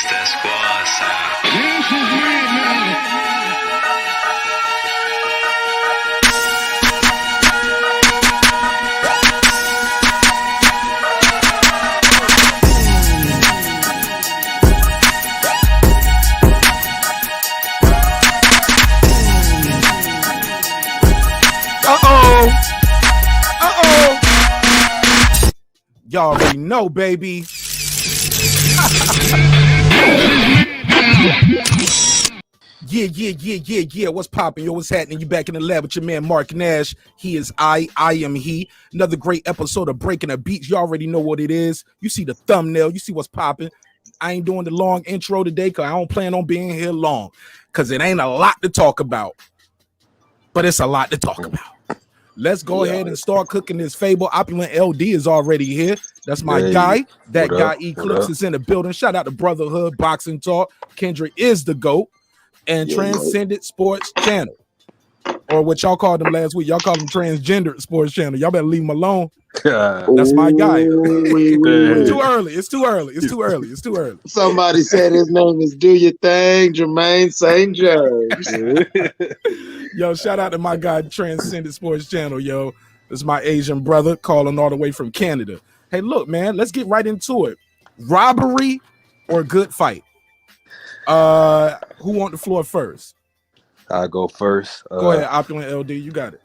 It's that squad sound. This is madness. Y'all already know, baby. Yeah. What's poppin'? Yo, what's happening? You back in the lab with your man Marq Nash. He is I am he. Another great episode of Breaking the Beats. You already know what it is. You see the thumbnail. You see what's popping. I ain't doing the long intro today because I don't plan on being here long because it ain't a lot to talk about. But it's a lot to talk about. Let's go ahead and start cooking this fable. Opulent LD is already here. That's my guy. That guy Eclipse is in the building. Shout out to Brotherhood Boxing Talk. Kendrick is the GOAT. And Transcendent Sports Channel. Or what y'all called them last week. Y'all called them Transgender Sports Channel. Y'all better leave them alone. That's my guy. It's too early. It's too early. It's too early. It's too early. Somebody said his name is Do Your Thing, Jermaine St. James. Yo, shout out to my guy, Transcendent Sports Channel, yo. This is my Asian brother calling all the way from Canada. Hey, look, man, let's get right into it. Robbery or good fight? Who want the floor first? I'll go first. Go ahead, Opulent LD, you got it.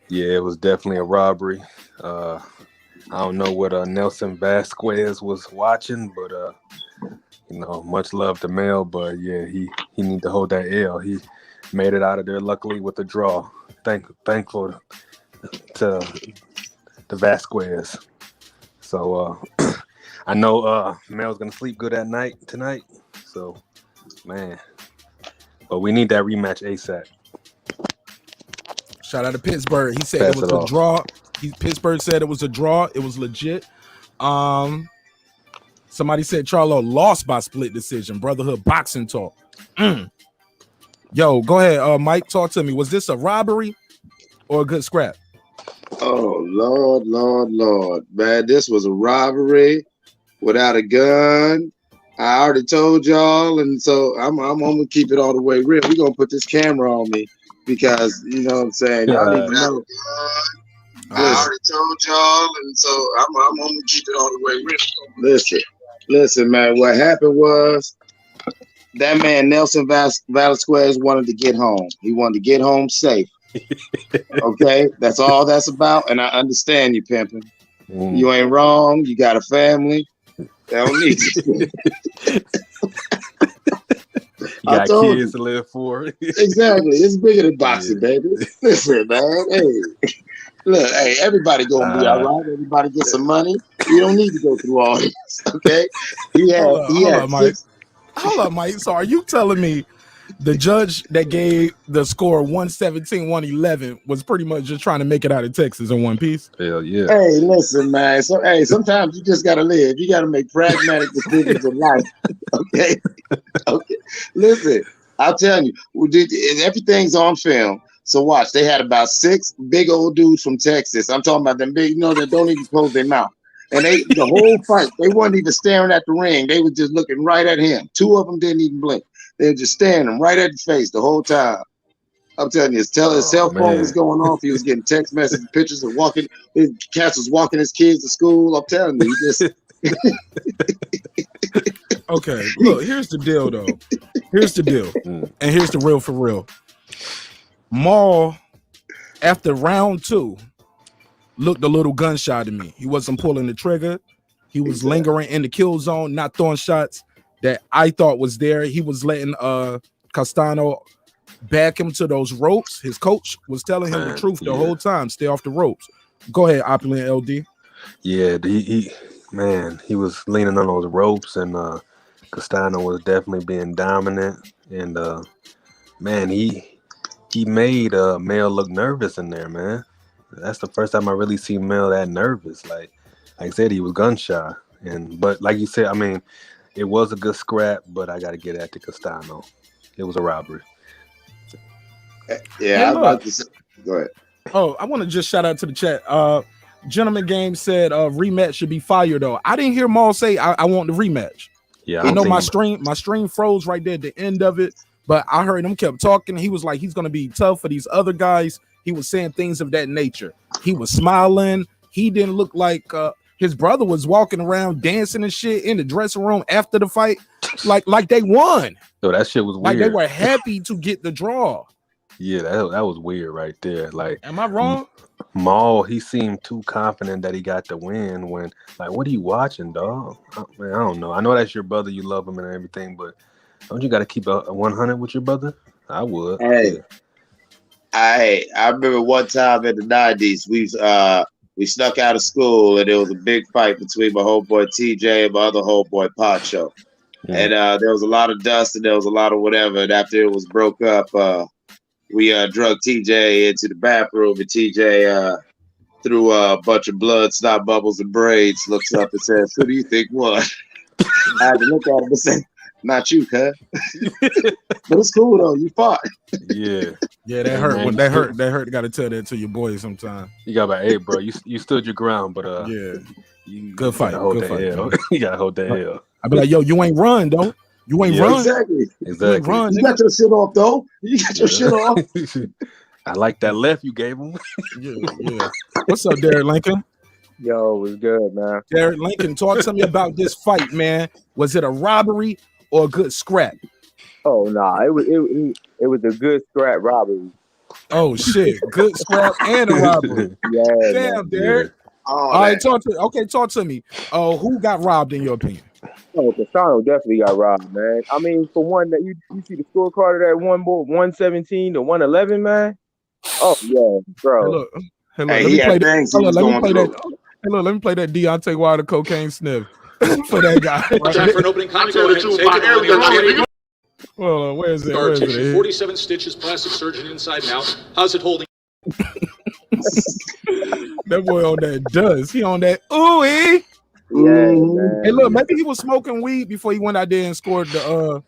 Yeah, it was definitely a robbery. I don't know what Nelson Vasquez was watching, but much love to Mel, but yeah, he need to hold that L. He made it out of there luckily with a draw. Thankful to Vasquez. So I know Mel's gonna sleep good at night tonight. So man, but we need that rematch ASAP. Shout out to Pittsburgh. He said it was a draw. Pittsburgh said it was a draw. It was legit. Somebody said Charlo lost by split decision. Brotherhood Boxing Talk. Yo, go ahead, Mike. Talk to me. Was this a robbery or a good scrap? Oh, Lord. Man, this was a robbery without a gun. I already told y'all, and so I'm gonna keep it all the way real. We're gonna put this camera on me because you know what I'm saying. Y'all need to know. I already told y'all, and so I'm gonna keep it all the way real. Listen, man. What happened was that man Nelson Vasquez wanted to get home. He wanted to get home safe. Okay, that's all that's about, and I understand you, pimping. You ain't wrong. You got a family. They don't need you. You got kids to live for. Exactly. It's bigger than boxing, baby. Listen, man. Hey, look, everybody gonna be all right. Everybody get some money. You don't need to go through all this. Okay. Hold up, Mike. So are you telling me the judge that gave the score 117-111 was pretty much just trying to make it out of Texas in one piece? Hell yeah. Hey, listen, man. So sometimes you just gotta live. You gotta make pragmatic decisions in life. Okay. Listen, I'll tell you, everything's on film. So watch, they had about 6 big old dudes from Texas. I'm talking about them big, that don't even close their mouth. And the whole fight, they weren't even staring at the ring. They were just looking right at him. 2 of them didn't even blink. They were just staring him right at the face the whole time. I'm telling you, his cell phone was going off. He was getting text messages, pictures of walking. His cats was walking his kids to school. I'm telling you, he just. Okay, look, here's the deal, though. Here's the deal, and here's the real for real. Maul, after round 2, looked a little gunshot to me. He wasn't pulling the trigger. He was lingering in the kill zone, not throwing shots that I thought was there. He was letting Castano back him to those ropes. His coach was telling him the truth the whole time. Stay off the ropes. Go ahead, Opulent LD. Yeah, he was leaning on those ropes, and Castano was definitely being dominant. And he made Mel look nervous in there, man. That's the first time I really see Mel that nervous. Like I said, he was gun shy. But like you said, I mean, it was a good scrap, but I got to get at the Castano. It was a robbery. Yeah, go ahead. Oh, I want to just shout out to the chat. Gentleman Game said rematch should be fire, though. I didn't hear Maul say I want the rematch. Yeah, I know my think- stream froze right there at the end of it, but I heard him kept talking. He was like, he's gonna be tough for these other guys. He was saying things of that nature. He was smiling. He didn't look like his brother was walking around dancing and shit in the dressing room after the fight, like they won. Yo, that shit was weird. Like they were happy to get the draw. Yeah, that was weird right there. Like, am I wrong? Maul, he seemed too confident that he got the win. When, like, what are you watching, dog? Man, I don't know. I know that's your brother, you love him and everything, but don't you got to keep a 100 with your brother? I would. Hey, I remember one time in the 90s, we snuck out of school and there was a big fight between my homeboy TJ and my other homeboy Pacho. Yeah. And there was a lot of dust and there was a lot of whatever. And after it was broke up, we drug TJ into the bathroom, and TJ threw a bunch of blood, snot bubbles, and braids, looks up and says, "Who do you think won?" I had to look at him and say, "Not you, cuz." But it's cool though. You fought. Yeah. Yeah, that hurt. When that hurt, you gotta tell that to your boys sometime. You gotta be, hey, bro, you stood your ground, but yeah. You good fight. Good fight. You gotta hold that hell. I'd be like, yo, you ain't run, though. You ain't run. Exactly. You ain't run, you got your shit off, though. You got your shit off. I like that left you gave him. Yeah. What's up, Derek Lincoln? Yo, it was good, man. Derek Lincoln, talk to me about this fight, man. Was it a robbery or a good scrap? Oh, nah. It was a good scrap robbery. Oh, shit. Good scrap and a robbery. Yeah. Damn, man. Derek. All right, talk to me. Who got robbed in your opinion? Oh, Castano definitely got robbed, man. I mean, for one, that you see the scorecard of that one boy, 117 to 111, man. Oh yeah, bro. Hey, let me play that. Let me play that Deontay Wilder cocaine sniff for that guy. Time for an opening comment. Well, where is it? Scar tissue, 47 stitches, plastic surgery inside and out. How's it holding? That boy on that does. He on that ooh-ee. Yeah, hey, look, maybe he was smoking weed before he went out there and scored the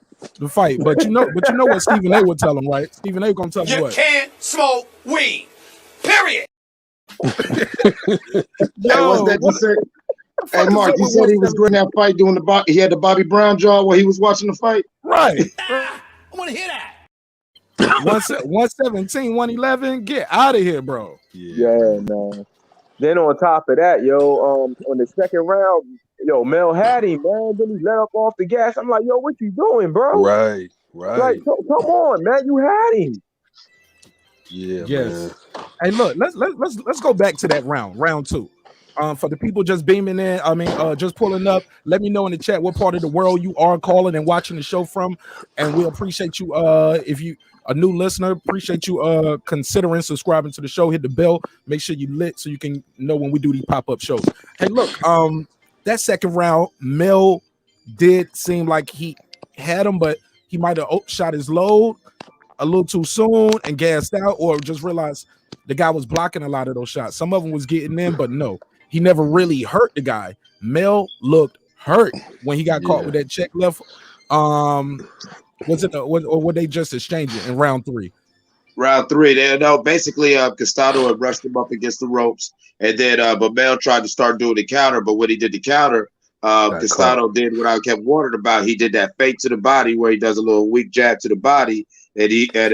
fight. But you know what Stephen A would tell him, right? Stephen A gonna tell him what? You can't smoke weed. Period. Yo, what's that you said? Hey, Mark, you said he was going that fight doing he had the Bobby Brown jaw while he was watching the fight? Right. I want to hear that. 117, 111, get out of here, bro. Yeah, man. Then on top of that, on the second round, Mel had him, man. Then he let up off the gas. I'm like, yo, what you doing, bro? Right. Like, come on, man, you had him. Yeah. Yes. Man. Hey, look, let's go back to that round two. For the people just beaming in, just pulling up, let me know in the chat what part of the world you are calling and watching the show from, and we'll appreciate you if you a new listener. Appreciate you considering subscribing to the show. Hit the bell, make sure you lit so you can know when we do these pop-up shows. Hey, look, that second round, Mel did seem like he had him, but he might have shot his load a little too soon and gassed out, or just realized the guy was blocking a lot of those shots. Some of them was getting in, but no, he never really hurt the guy. Mel looked hurt when he got caught with that check left. Was it or were they just exchanging in round three? Round three, basically, Castano had rushed him up against the ropes, and then but Mel tried to start doing the counter. But when he did the counter, Castano did what I kept warning about. He did that fake to the body where he does a little weak jab to the body, and he got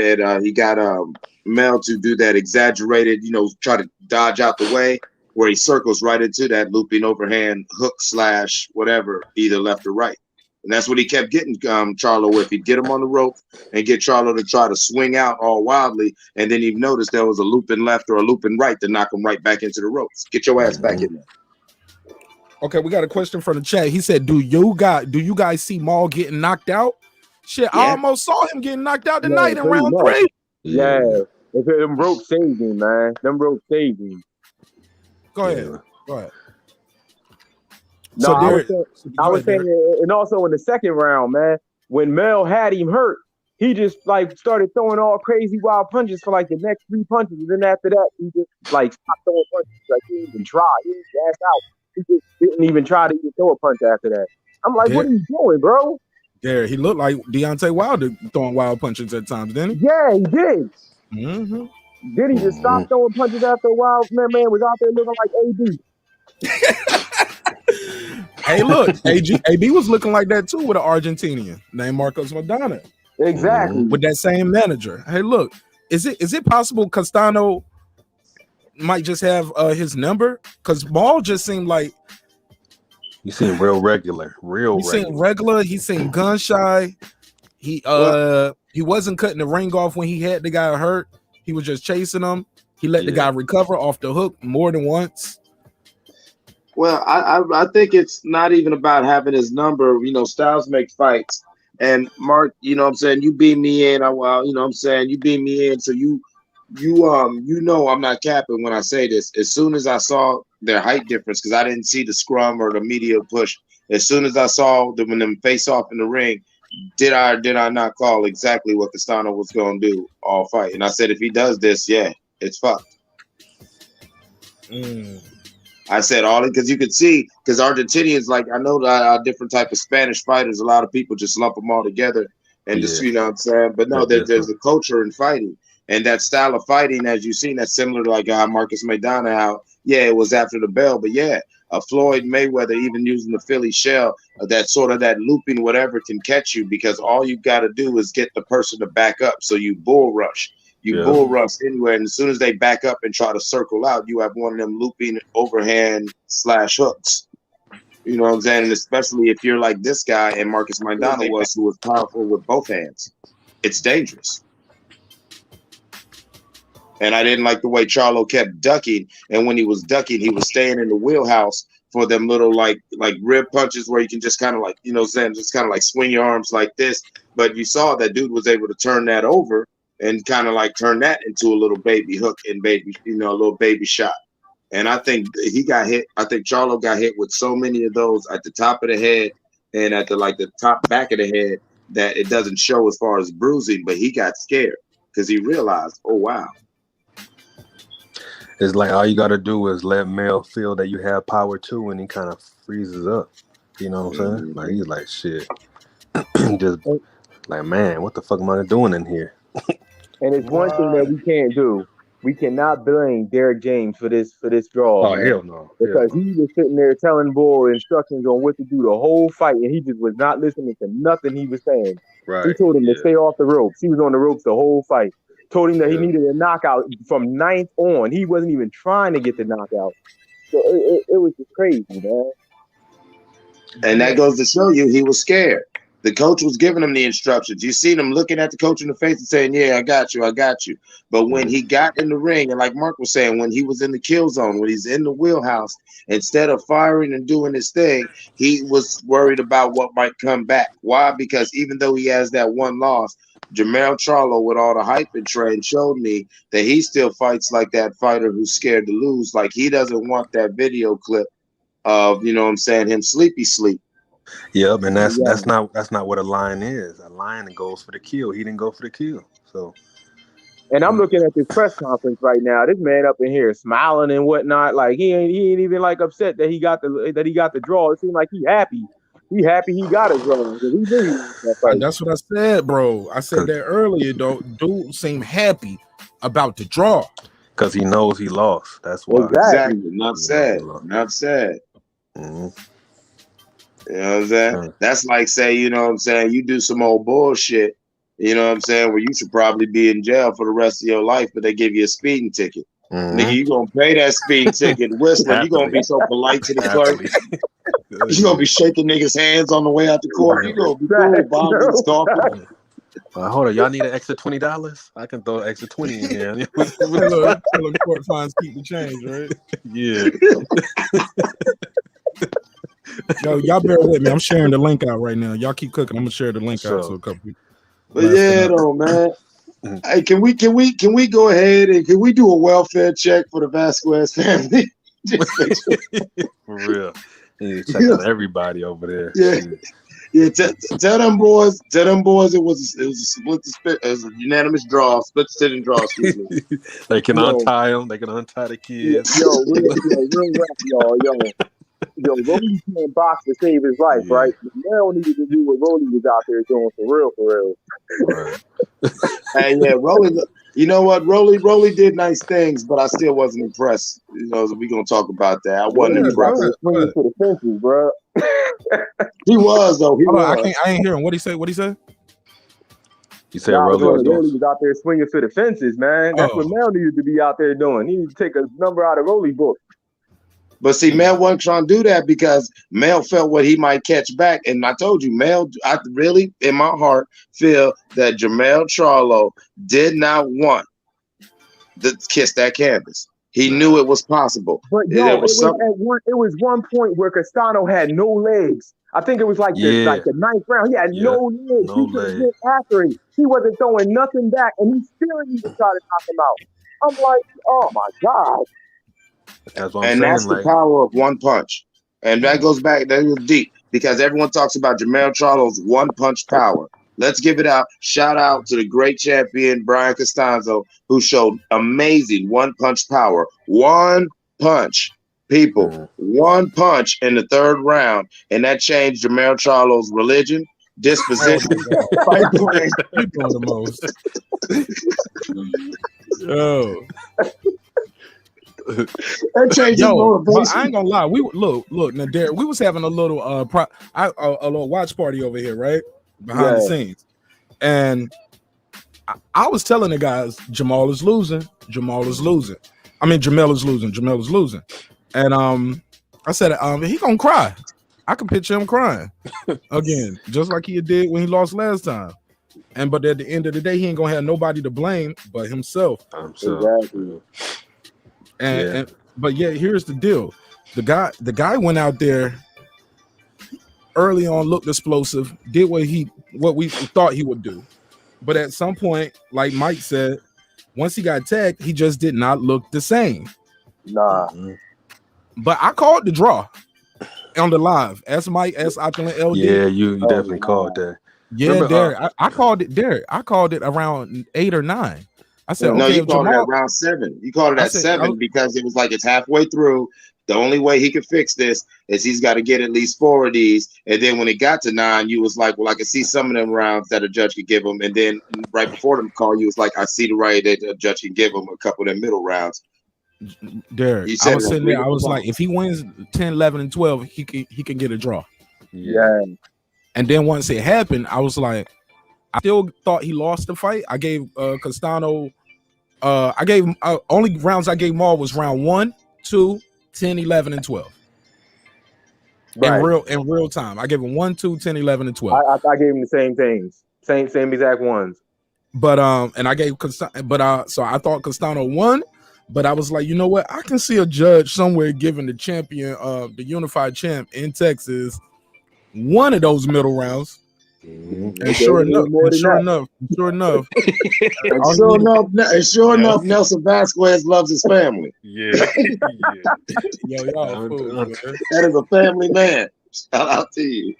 Mel to do that exaggerated, try to dodge out the way, where he circles right into that looping overhand hook / whatever, either left or right. And that's what he kept getting Charlo with. He'd get him on the rope and get Charlo to try to swing out all wildly. And then he'd notice there was a looping left or a looping right to knock him right back into the ropes. Get your ass back in there. Okay, we got a question from the chat. He said, do you guys see Maul getting knocked out? Shit, yeah. I almost saw him getting knocked out tonight in round 3. Yeah. Them ropes saved him, man. Them ropes saved him. Go ahead. No, I was saying, and also in the second round, man, when Mel had him hurt, he just started throwing all crazy wild punches for the next 3 punches, and then after that, he just stopped throwing punches. He didn't even try. He didn't gas out. He just didn't even try to even throw a punch after that. I'm like, what are you doing, bro? Yeah, he looked like Deontay Wilder throwing wild punches at times, didn't he? Yeah, he did. Mm-hmm. Then he just stopped throwing punches after a while. Man was out there looking like AD. Hey, look, AB was looking like that too with an Argentinian named Marcos Maidana. Exactly. With that same manager. Hey, look, is it possible Castano might just have his number? Because Maul just seemed like he seemed real regular. He seemed gun shy. He wasn't cutting the ring off when he had the guy hurt. He was just chasing him. He let the guy recover off the hook more than once. Well, I think it's not even about having his number. You know, styles make fights. And Mark, you know what I'm saying, you beat me in. You know what I'm saying, you beat me in. So you know I'm not capping when I say this. As soon as I saw their height difference, because I didn't see the scrum or the media push. As soon as I saw them when them face off in the ring, did I not call exactly what Castano was going to do all fight? And I said, if he does this, yeah, it's fucked. I said all it because you could see, because Argentinians, like, I know that different type of Spanish fighters, a lot of people just lump them all together and just, you know what I'm saying? But no, there's a culture in fighting. And that style of fighting, as you've seen, that's similar to like Marcus Maidana, how, it was after the bell, but Floyd Mayweather, even using the Philly shell, that sort of that looping whatever can catch you, because all you got to do is get the person to back up. So you bull rush. Bull rush anywhere, and as soon as they back up and try to circle out, you have one of them looping overhand / hooks. You know what I'm saying? And especially if you're like this guy and Marcus Maidana was, who was powerful with both hands. It's dangerous. And I didn't like the way Charlo kept ducking, and when he was ducking, he was staying in the wheelhouse for them little like rib punches where you can just kind of like, you know what I'm saying, just kind of like swing your arms like this. But you saw that dude was able to turn that over and kind of like turn that into a little baby hook and a little baby shot. And I think he got hit. I think Charlo got hit with so many of those at the top of the head and at the top back of the head that it doesn't show as far as bruising, but he got scared because he realized, oh, wow. It's like all you got to do is let Mel feel that you have power too, and he kind of freezes up. You know what I'm saying? Like, he's like, shit. Just like, man, what the fuck am I doing in here? And it's one thing that we can't do. We cannot blame Derek James for this draw. Oh, man. Hell no. Because he was sitting there telling Bull instructions on what to do the whole fight, and he just was not listening to nothing he was saying. Right. He told him to stay off the ropes. He was on the ropes the whole fight. Told him that he needed a knockout from 9th on. He wasn't even trying to get the knockout. So it was just crazy, man. And that goes to show you he was scared. The coach was giving him the instructions. You seen him looking at the coach in the face and saying, yeah, I got you. But when he got in the ring, and like Mark was saying, when he was in the kill zone, when he's in the wheelhouse, instead of firing and doing his thing, he was worried about what might come back. Why? Because even though he has that one loss, Jermell Charlo, with all the hype and trade, showed me that he still fights like that fighter who's scared to lose. Like, he doesn't want that video clip of, you know what I'm saying, him sleepy sleep. Yep, and that's not what a lion is. A lion goes for the kill. He didn't go for the kill. So, and I'm looking at this press conference right now. This man up in here smiling and whatnot. Like, he ain't even like upset that he got the draw. It seemed like he happy. He happy he got his draw. He knew that's what I said, bro. I said that earlier, though. Dude seemed happy about the draw because he knows he lost. That's why. Exactly. Not sad. Mm-hmm. You know what I'm saying? That's like, say, you know what I'm saying, you do some old bullshit, you know what I'm saying, where you should probably be in jail for the rest of your life, but they give you a speeding ticket. Nigga, you gonna pay that speeding ticket whistling. You gonna be so polite to the clerk. You gonna be shaking niggas' hands on the way out the court. You gonna be cool, hold on, y'all need an extra $20? I can throw an extra 20 in here. The court fines keep the change, right? Yeah. Yo, y'all bear with me. I'm sharing the link out right now. Y'all keep cooking. I'm gonna share the link out to a couple people. But yeah, though, man. Hey, can we go ahead and can we do a welfare check for the Vasquez family? For real. You need to check on everybody over there. Yeah. Tell them boys it was a unanimous draw, split decision draw. Excuse me. They can untie them. They can untie the kids. Yo, Rolly can't box to save his life, right? Mel needed to do what Rolly was out there doing for real. Right. Hey, yeah, Rolly. You know what? Rolly did nice things, but I still wasn't impressed. You know, we're gonna talk about that. I wasn't impressed. Swinging to the fences, bro. He was though. He Hold on, was. I ain't hearing what he said. What he said? You said Nah, Rolly Rolly was out there swinging for the fences, man. That's what Mel needed to be out there doing. He needed to take a number out of Rolly book. But see, Mel wasn't trying to do that because Mel felt what he might catch back. And I told you, Mel, I really, in my heart, feel that Jermell Charlo did not want to kiss that canvas. He knew it was possible. But yo, it was one point where Castano had no legs. I think it was like the ninth round. He had no legs. He could have hit after him. He wasn't throwing nothing back, and he still even tried to knock him out. I'm like, oh my God. That's what I'm saying. That's the power of one punch. And that goes back, that was deep, because everyone talks about Jermell Charlo's one punch power. Let's give it out. Shout out to the great champion, Brian Costanzo, who showed amazing one punch power. One punch, people. One punch in the third round. And that changed Jermell Charlo's religion, disposition. Fight plan. You doing the most. Yo. That changed his motivation. I ain't gonna lie. We look now, Derek. We was having a little a little watch party over here, right behind the scenes, and I was telling the guys, Jermall is losing. Jermall is losing. I mean, Jermell is losing. Jermell is losing, and I said, he gonna cry. I can picture him crying again, just like he did when he lost last time. But at the end of the day, he ain't gonna have nobody to blame but himself. Exactly. But here's the deal. The guy went out there early on, looked explosive, did what we thought he would do. But at some point, like Mike said, once he got tagged, he just did not look the same. Nah. But I called the draw on the live. As Mike, as Opulent LD. Yeah, you definitely called that. Yeah, remember, Derek. I called it, Derek. I called it around 8 or 9. I said, no, okay, you called it at round 7. You called it at 7 because it was like it's halfway through. The only way he could fix this is he's got to get at least 4 of these. And then when it got to 9, you was like, well, I can see some of them rounds that a judge could give him. And then right before the call, you was like, I see the right that a judge can give him a couple of them middle rounds. Derek, I was sitting there. I was like, if he wins 10, 11, and 12, he can get a draw. Yeah. And then once it happened, I was like, I still thought he lost the fight. I gave Castano. I gave only rounds I gave Maul was round 1, 2, 10, 11, and 12. Right. In real time. I gave him 1, 2, 10, 11, and 12. I gave him the same things. Same exact ones. But and I gave so I thought Castano won, but I was like, you know what? I can see a judge somewhere giving the champion the unified champ in Texas one of those middle rounds. And sure enough, Nelson Vasquez loves his family. Yeah. Yo, y'all fool, that is a family man. Shout out to you.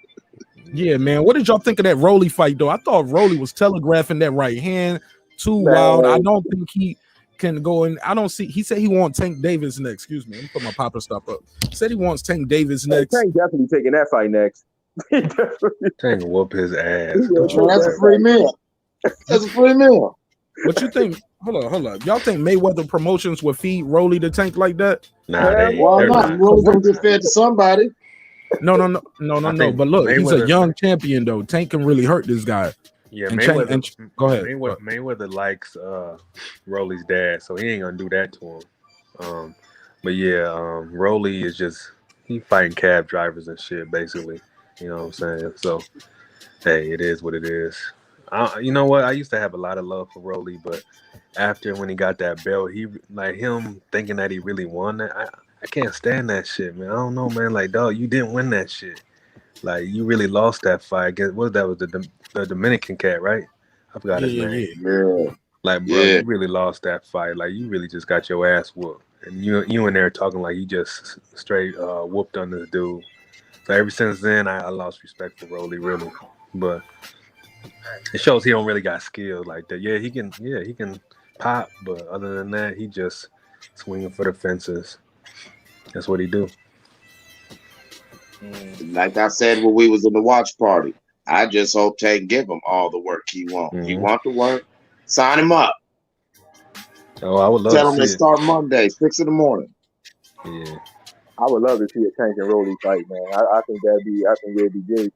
Yeah, man. What did y'all think of that Rolly fight, though? I thought Rolly was telegraphing that right hand too wild. I don't think he can go in. I don't see. He said he wants Tank Davis next. Excuse me. Let me put my popper stop up. Said he wants Tank Davis next. Tank definitely taking that fight next. Tank whoop his ass. That's a free meal. That's a free meal. What you think? Hold on. Y'all think Mayweather Promotions would feed Rolly to Tank like that? Nah, well, not. Rolly's gonna get fed to somebody. No. But look, he's a young champion though. Tank can really hurt this guy. Yeah, and Mayweather. Go ahead. Mayweather likes Rolly's dad, so he ain't gonna do that to him. But yeah, Rolly is just he fighting cab drivers and shit, basically. You know what I'm saying? So, hey, it is what it is. You know what? I used to have a lot of love for Rolly, but after when he got that belt, he like him thinking that he really won that. I can't stand that shit, man. I don't know, man. Like, dog, you didn't win that shit. Like, you really lost that fight. What was the Dominican cat, right? I forgot his name. Yeah. Like, bro, you really lost that fight. Like, you really just got your ass whooped, and you in there talking like you just straight whooped on this dude. So ever since then, I lost respect for Rolly, really. But it shows he don't really got skills like that. Yeah, he can pop, but other than that, he just swinging for the fences. That's what he do. Like I said when we was in the watch party, I just hope Tank give him all the work he wants. Mm-hmm. He want the work, sign him up. Oh, I would love Tell to him they see start Monday, 6 in the morning. Yeah. I would love to see a Tank and Rolly fight, man. I think it'd be good.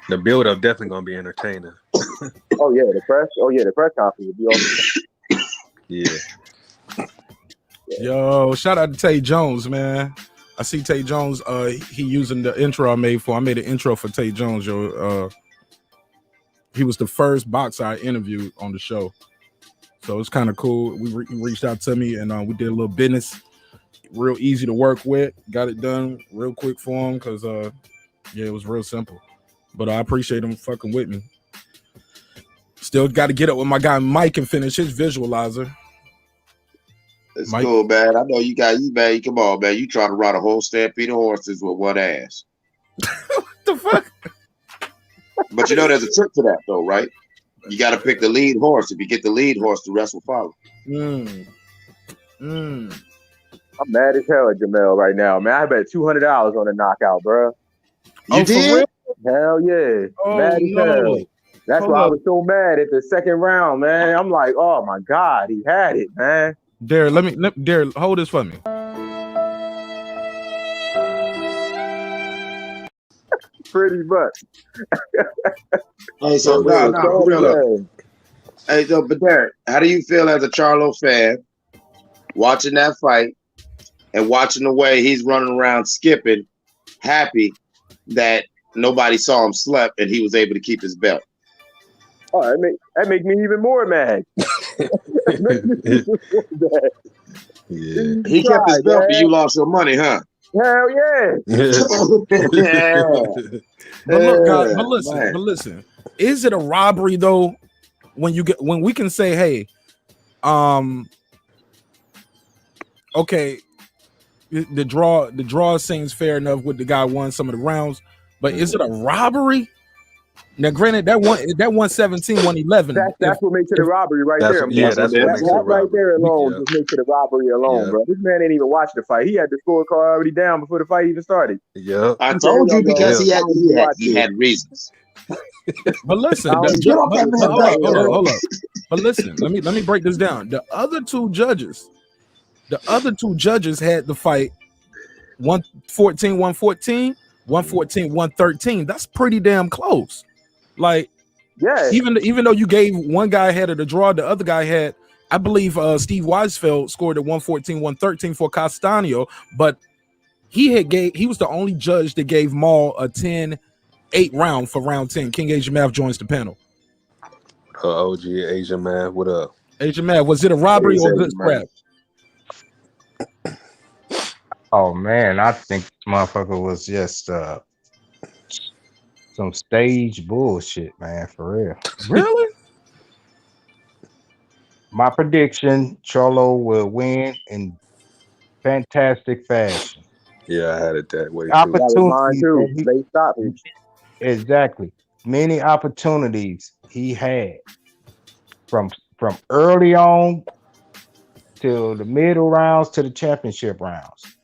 The build up definitely gonna be entertaining. The press conference would be awesome. Yeah. Yo, shout out to Tay Jones, man. I see Tay Jones. He using the intro I made for. I made an intro for Tay Jones. Yo, he was the first boxer I interviewed on the show, so it's kind of cool. He reached out to me, and we did a little business. Real easy to work with. Got it done real quick for him because it was real simple. But I appreciate him fucking with me. Still got to get up with my guy Mike and finish his visualizer. It's cool, man. I know you got you, man. Come on, man. You trying to ride a whole stampede of horses with one ass. What the fuck? But you know, there's a trick to that, though, right? You got to pick the lead horse. If you get the lead horse, the rest will follow. I'm mad as hell at Jermell right now, man. I bet $200 on a knockout, bro. You did? Hell yeah. Oh, mad as hell. That's Hold why up. I was so mad at the second round, man. I'm like, oh my God, he had it, man. Darren, hold this for me. Pretty much. Hey, so but Derek, how do you feel as a Charlo fan watching that fight and watching the way he's running around skipping, happy that nobody saw him slap and he was able to keep his belt? Oh, that make me even more mad. Yeah. He kept his belt, but you lost your money, huh? Hell yeah. Yeah. But look, guys, but listen. Is it a robbery though? When we can say, hey, okay, the draw seems fair enough with the guy won some of the rounds, but is it a robbery? Now, granted, that 117, 111. That's what makes it a robbery right there. That's what makes it a robbery. Right there alone just makes it a robbery alone, bro. This man ain't even watched the fight. He had the scorecard already down before the fight even started. Yeah, I told you because he had reasons. But listen, hold up. But listen, let me break this down. The other two judges had the fight 114, 114, 114, 113. That's pretty damn close. Like, yeah, even though you gave one guy ahead of the draw, the other guy had, I believe, Steve Weisfeld scored at 114, 113 for Castano, but he was the only judge that gave Maul a 10-8 round for round 10. King Asian Math joins the panel. OG Asian man, what up? Asian Math, was it a robbery or good scrap? Oh man, I think this motherfucker was just some stage bullshit, man, for real. Really? My prediction, Charlo will win in fantastic fashion. Yeah, I had it that way Opportunities. They stopped him. Exactly. Many opportunities he had from early on till the middle rounds to the championship rounds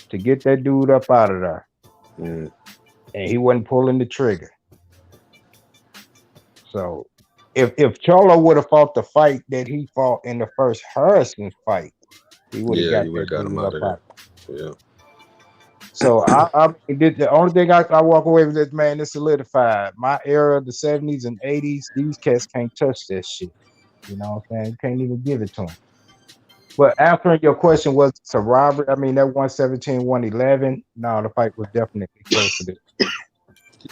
to get that dude up out of there. And he wasn't pulling the trigger. So if Charlo would have fought the fight that he fought in the first Harrison fight, he would have got him out of there. Yeah. So I did the only thing I walk away with this, man, is solidified. My era of the 70s and 80s, these cats can't touch that shit. You know what I'm saying? You can't even give it to them. But answering your question, was it's a robbery? I mean, that 117, 111, no, the fight was definitely close to this.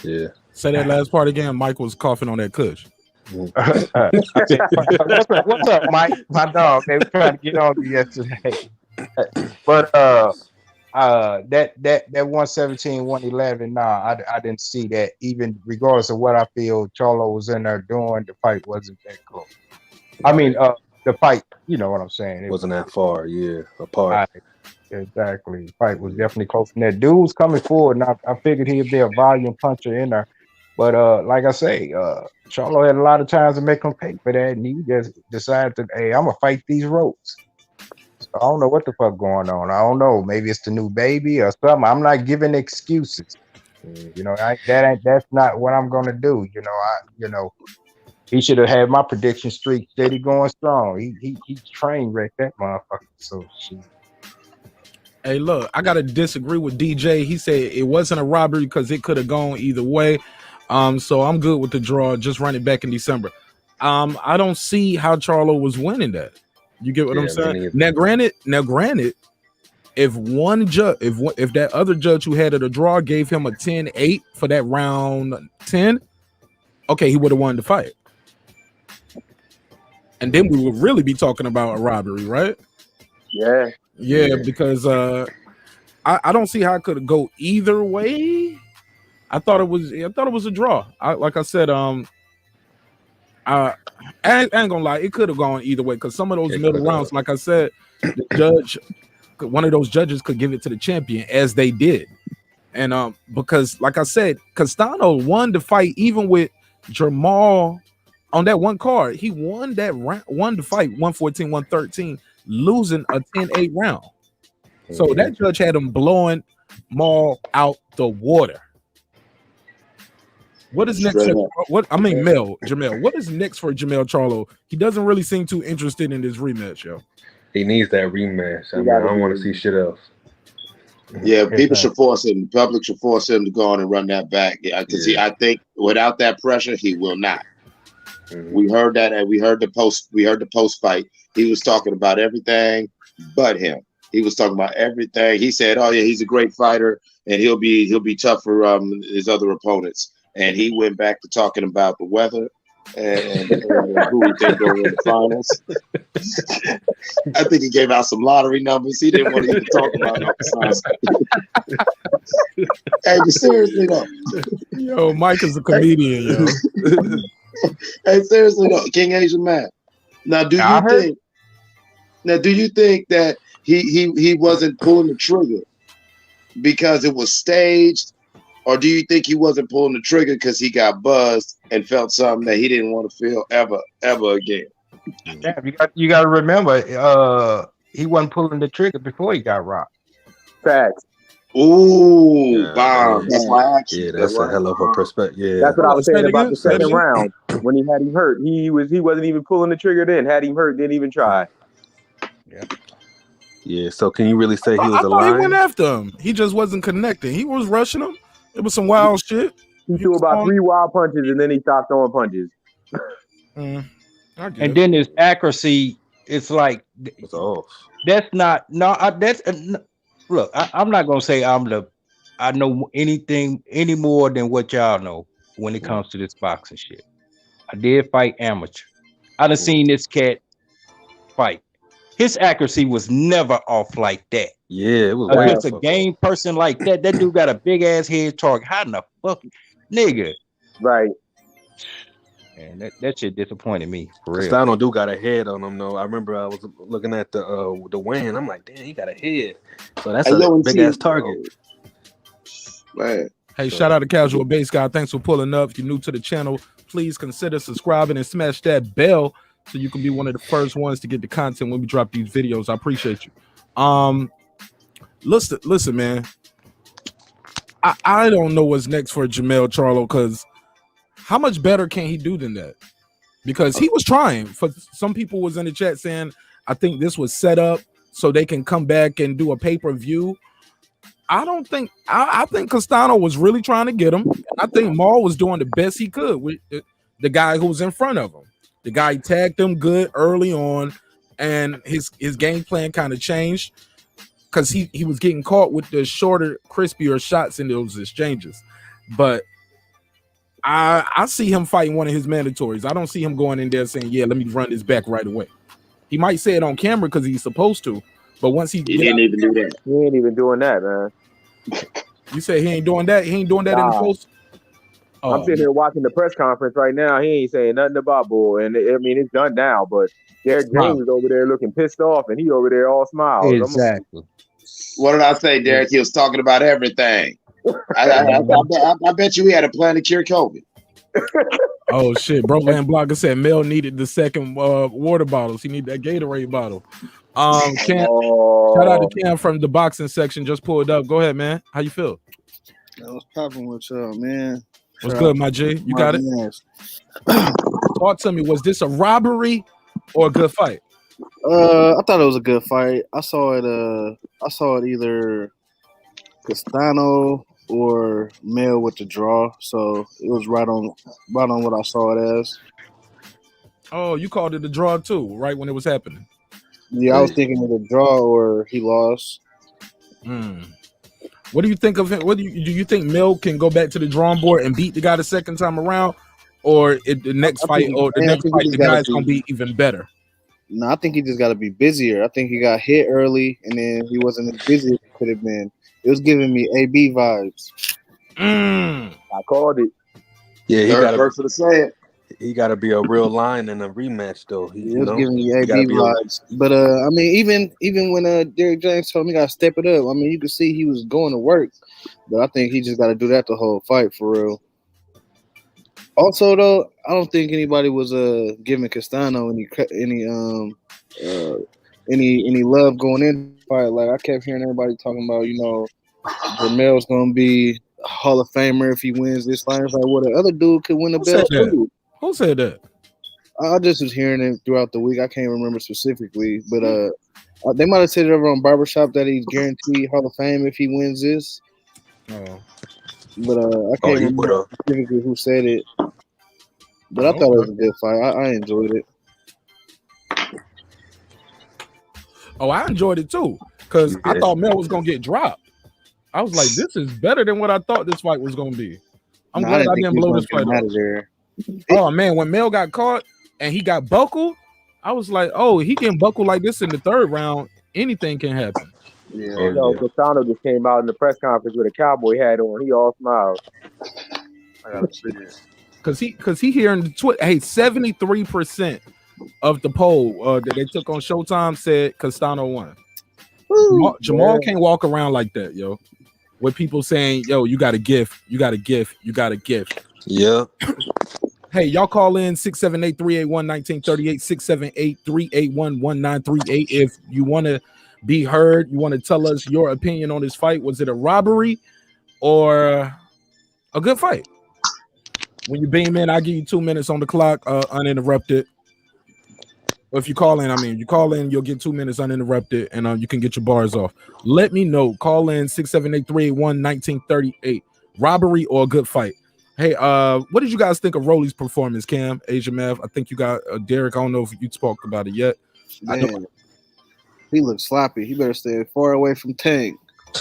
Yeah. Say that last part again. Mike was coughing on that kush. What's up, Mike? My dog. They were trying to get on you yesterday. But that 117, 111, nah, I didn't see that. Even regardless of what I feel Charlo was in there doing, the fight wasn't that close. I mean, the fight, you know what I'm saying? It wasn't that far, apart. Exactly. The fight was definitely close. And that dude was coming forward, and I figured he'd be a volume puncher in there. But like I say, Charlo had a lot of times to make him pay for that, and he just decided to, hey, I'm gonna fight these ropes. So I don't know what the fuck going on. I don't know. Maybe it's the new baby or something. I'm not giving excuses. You know, that's not what I'm gonna do. You know, he should have had my prediction streak steady going strong. He train wrecked that motherfucker. So shit. Hey, look, I gotta disagree with DJ. He said it wasn't a robbery because it could have gone either way. So I'm good with the draw. Just run it back in December. I don't see how Charlo was winning that. You get what I'm saying? Now, granted, if one judge, if that other judge who had it a draw gave him a 10-8 for that round 10, okay, he would have won the fight. And then we would really be talking about a robbery, right? Yeah, because I don't see how it could go either way. I thought it was a draw. Like I said, I ain't gonna lie, it could have gone either way because some of those middle rounds, like I said, one of those judges could give it to the champion, as they did. And because like I said, Castano won the fight even with Jermall on that one card. He won that round, won the fight 114-113, losing a 10-8 round. So that judge had him blowing Maul out the water. What is next? Jermell. What is next for Jermell Charlo? He doesn't really seem too interested in this rematch, yo. He needs that rematch. I don't want to see shit else. Yeah, people should force him. The public should force him to go on and run that back. Yeah, because I think without that pressure, he will not. We heard that, and we heard the post fight. He was talking about everything but him. He was talking about everything. He said, "Oh yeah, he's a great fighter, and he'll be tough for his other opponents." And he went back to talking about the weather and who he think go in the finals. I think he gave out some lottery numbers. He didn't want to even talk about it. Hey, but seriously though, yo, Mike is a comedian, yo. Hey, seriously though, King Asian Man. Now, do you think that he wasn't pulling the trigger because it was staged? Or do you think he wasn't pulling the trigger because he got buzzed and felt something that he didn't want to feel ever again? Yeah, you got to remember, he wasn't pulling the trigger before he got rocked. Facts. Ooh, bomb. That's why I asked you. Yeah, that's a hell of a perspective. Yeah, that's what I was saying about the second round when he had him hurt. He wasn't even pulling the trigger then. Had him hurt, didn't even try. Yeah. So can you really say he was I a lion? He went after him. He just wasn't connecting. He was rushing him. It was some wild shit. He threw about 3 wild punches and then he stopped throwing punches. And then his accuracy, it's like it's off. That's not look. I'm not gonna say I know anything any more than what y'all know when it comes to this boxing shit. I did fight amateur. I done seen this cat fight. His accuracy was never off like that. Yeah, it was against a game person like that. That dude got a big ass head target. How in the fuck, nigga? Right. And that shit disappointed me. For real. Castano do got a head on him though. I remember I was looking at the win. I'm like, damn, he got a head. So that's a big ass target. Man. Hey, shout out to Casual Base Guy. Thanks for pulling up. If you're new to the channel, please consider subscribing and smash that bell so you can be one of the first ones to get the content when we drop these videos. I appreciate you. Listen, man. I don't know what's next for Jermell Charlo, because how much better can he do than that? Because he was trying. For some people was in the chat saying, I think this was set up so they can come back and do a pay-per-view. I don't think I think Castano was really trying to get him. I think Maul was doing the best he could with the guy who was in front of him. The guy tagged him good early on, and his game plan kind of changed because he was getting caught with the shorter, crispier shots in those exchanges. But I see him fighting one of his mandatories. I don't see him going in there saying, yeah, let me run this back right away. He might say it on camera because he's supposed to, but once he didn't even do that. He ain't even doing that, man. You say he ain't doing that? He ain't doing that in the post? Oh, I'm sitting here watching the press conference right now. He ain't saying nothing about bull. And I mean, it's done now, but Derek James is over there looking pissed off, and he over there all smiles. Exactly. What did I say, Derek? He was talking about everything. I bet you he had a plan to cure COVID. Oh shit, Broland Blogger said Mel needed the second water bottles. He needed that Gatorade bottle. Shout out to Cam from the boxing section. Just pulled up. Go ahead, man. How you feel? I was popping with y'all, man. What's good, my G? You got it? Talk to me. Was this a robbery or a good fight? I thought it was a good fight. I saw it. I saw it either Castano or Mel with the draw, so it was right on what I saw it as. Oh, you called it a draw too, right when it was happening. Yeah, I was thinking of the draw or he lost. What do you think of him? Do you think Mel can go back to the drawing board and beat the guy the second time around, or the next fight the guy's gonna be even better? No, I think he just got to be busier. I think he got hit early, and then he wasn't as busy as he could have been. It was giving me AB vibes. I called it. Yeah, he got person to say it. He got to be a real lion in a rematch, though. It was giving me AB vibes. But I mean, even when Derrick James told me he got to step it up, I mean, you could see he was going to work. But I think he just got to do that the whole fight for real. Also, though, I don't think anybody was giving Castano any love going in the fight. Like, I kept hearing everybody talking about, Jermell's gonna be a Hall of Famer if he wins this fight. It's like, well, the other dude could win the belt too. Who said that? I just was hearing it throughout the week. I can't remember specifically, but they might have said it over on Barbershop that he's guaranteed Hall of Fame if he wins this. Oh. But I can't remember specifically who said it. But I thought it was a good fight. I enjoyed it. Oh, I enjoyed it too, because I thought Mel was gonna get dropped. I was like, this is better than what I thought this fight was gonna be. I'm glad I didn't blow this fight up. Oh man, when Mel got caught and he got buckled, I was like, oh, he getting buckled like this in the third round, anything can happen. Yeah, Castano just came out in the press conference with a cowboy hat on. He all smiles. I gotta see it. Cause he here in the Twitter, hey, 73% of the poll that they took on Showtime said Castano won. Jermall can't walk around like that, yo. With people saying, yo, you got a gift, you got a gift, you got a gift. Yeah. Hey, y'all call in 678-381-1938, 678-381-1938 if you want to be heard. You want to tell us your opinion on this fight. Was it a robbery or a good fight? When you beam in, I'll give you 2 minutes on the clock, uninterrupted. If you call in, you'll get 2 minutes uninterrupted, and you can get your bars off. Let me know. Call in 678-381-1938. Robbery or a good fight? Hey, what did you guys think of Rolly's performance, Cam, Asia Mav? I think you got Derek. I don't know if you spoke about it yet. Man, he looked sloppy. He better stay far away from Tank.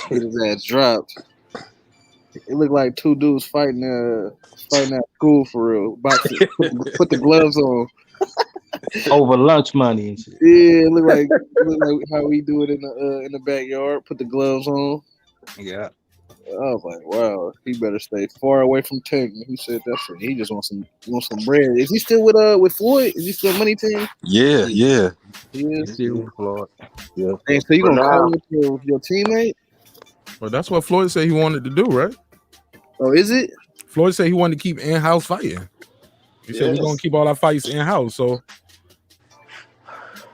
Get his ass dropped. It looked like two dudes fighting at school for real. Boxing. Put the gloves on. Over lunch money and shit. Yeah, it looked like how we do it in the backyard. Put the gloves on. Yeah. I was like, wow, he better stay far away from Tank. He said that shit. He just wants some bread. Is he still with Floyd? Is he still Money Team? Yeah. He is. Still with Floyd. Yeah. Hey, so you gonna call with your teammate? Well, that's what Floyd said he wanted to do, right? Oh, is it? Floyd said he wanted to keep in-house fighting. He said we're gonna keep all our fights in-house. So,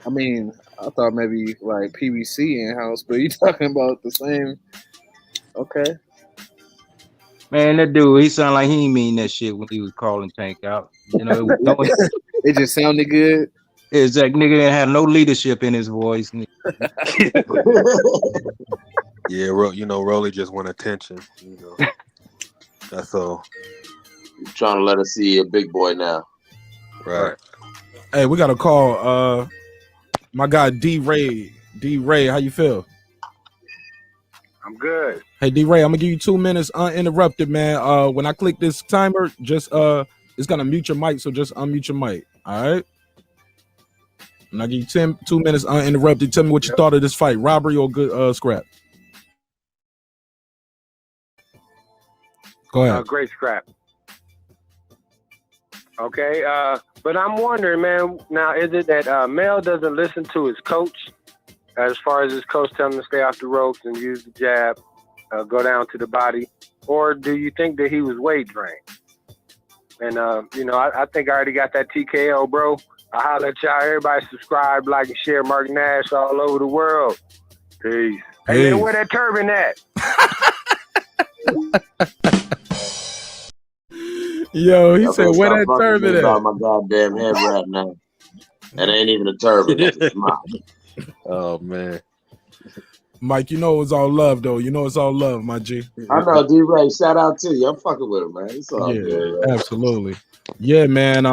I mean, I thought maybe like PBC in-house, but you talking about the same? Okay. Man, that dude, he sounded like he ain't mean that shit when he was calling Tank out. It just sounded good. It's like nigga didn't have no leadership in his voice. Yeah, Rolly just want attention. That's all. He's trying to let us see a big boy now. Right. Hey, we got to call my guy D-Ray. D-Ray, how you feel? I'm good. Hey, D-Ray, I'm gonna give you 2 minutes uninterrupted, man. When I click this timer, just it's gonna mute your mic, so just unmute your mic. All right. And I give you 2 minutes uninterrupted. Tell me what you thought of this fight, robbery or good scrap. Go ahead. Great scrap. Okay, but I'm wondering, man. Now, is it that Mel doesn't listen to his coach? As far as his coach telling him to stay off the ropes and use the jab, go down to the body, or do you think that he was weight drained? And I think I already got that TKO, bro. I holler at y'all. Everybody subscribe, like, and share Marq Nash all over the world. Peace. Hey, man, where that turban at? Yo, he said, where that turban at? About my goddamn head wrap now. And ain't even a turban. That's a smile. Oh man, Mike, you know it's all love though. You know it's all love, my G. I know, D-Ray. Shout out to you. I'm fucking with him, man. It's all Yeah, good, man. absolutely. Yeah, man.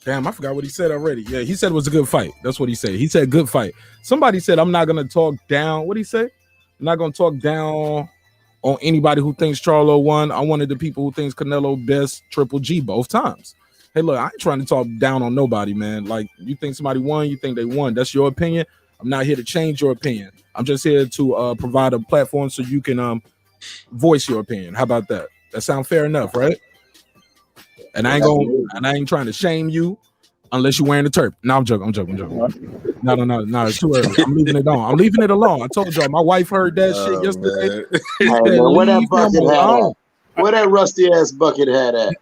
Damn, I forgot what he said already. Yeah, he said it was a good fight. That's what he said. He said good fight. Somebody said I'm not gonna talk down. What did he say? I'm not gonna talk down on anybody who thinks Charlo won. I'm one of the people who thinks Canelo best Triple G both times. Hey, look, I ain't trying to talk down on nobody, man. Like, you think somebody won, you think they won. That's your opinion. I'm not here to change your opinion. I'm just here to provide a platform so you can voice your opinion. How about that? That sound fair enough, right? And I ain't trying to shame you unless you're wearing a turp. No, I'm joking. No, it's too early. I'm leaving it on. I'm leaving it alone. I told y'all my wife heard that shit yesterday. Hey, man, where that bucket had at? Where that rusty ass bucket had at?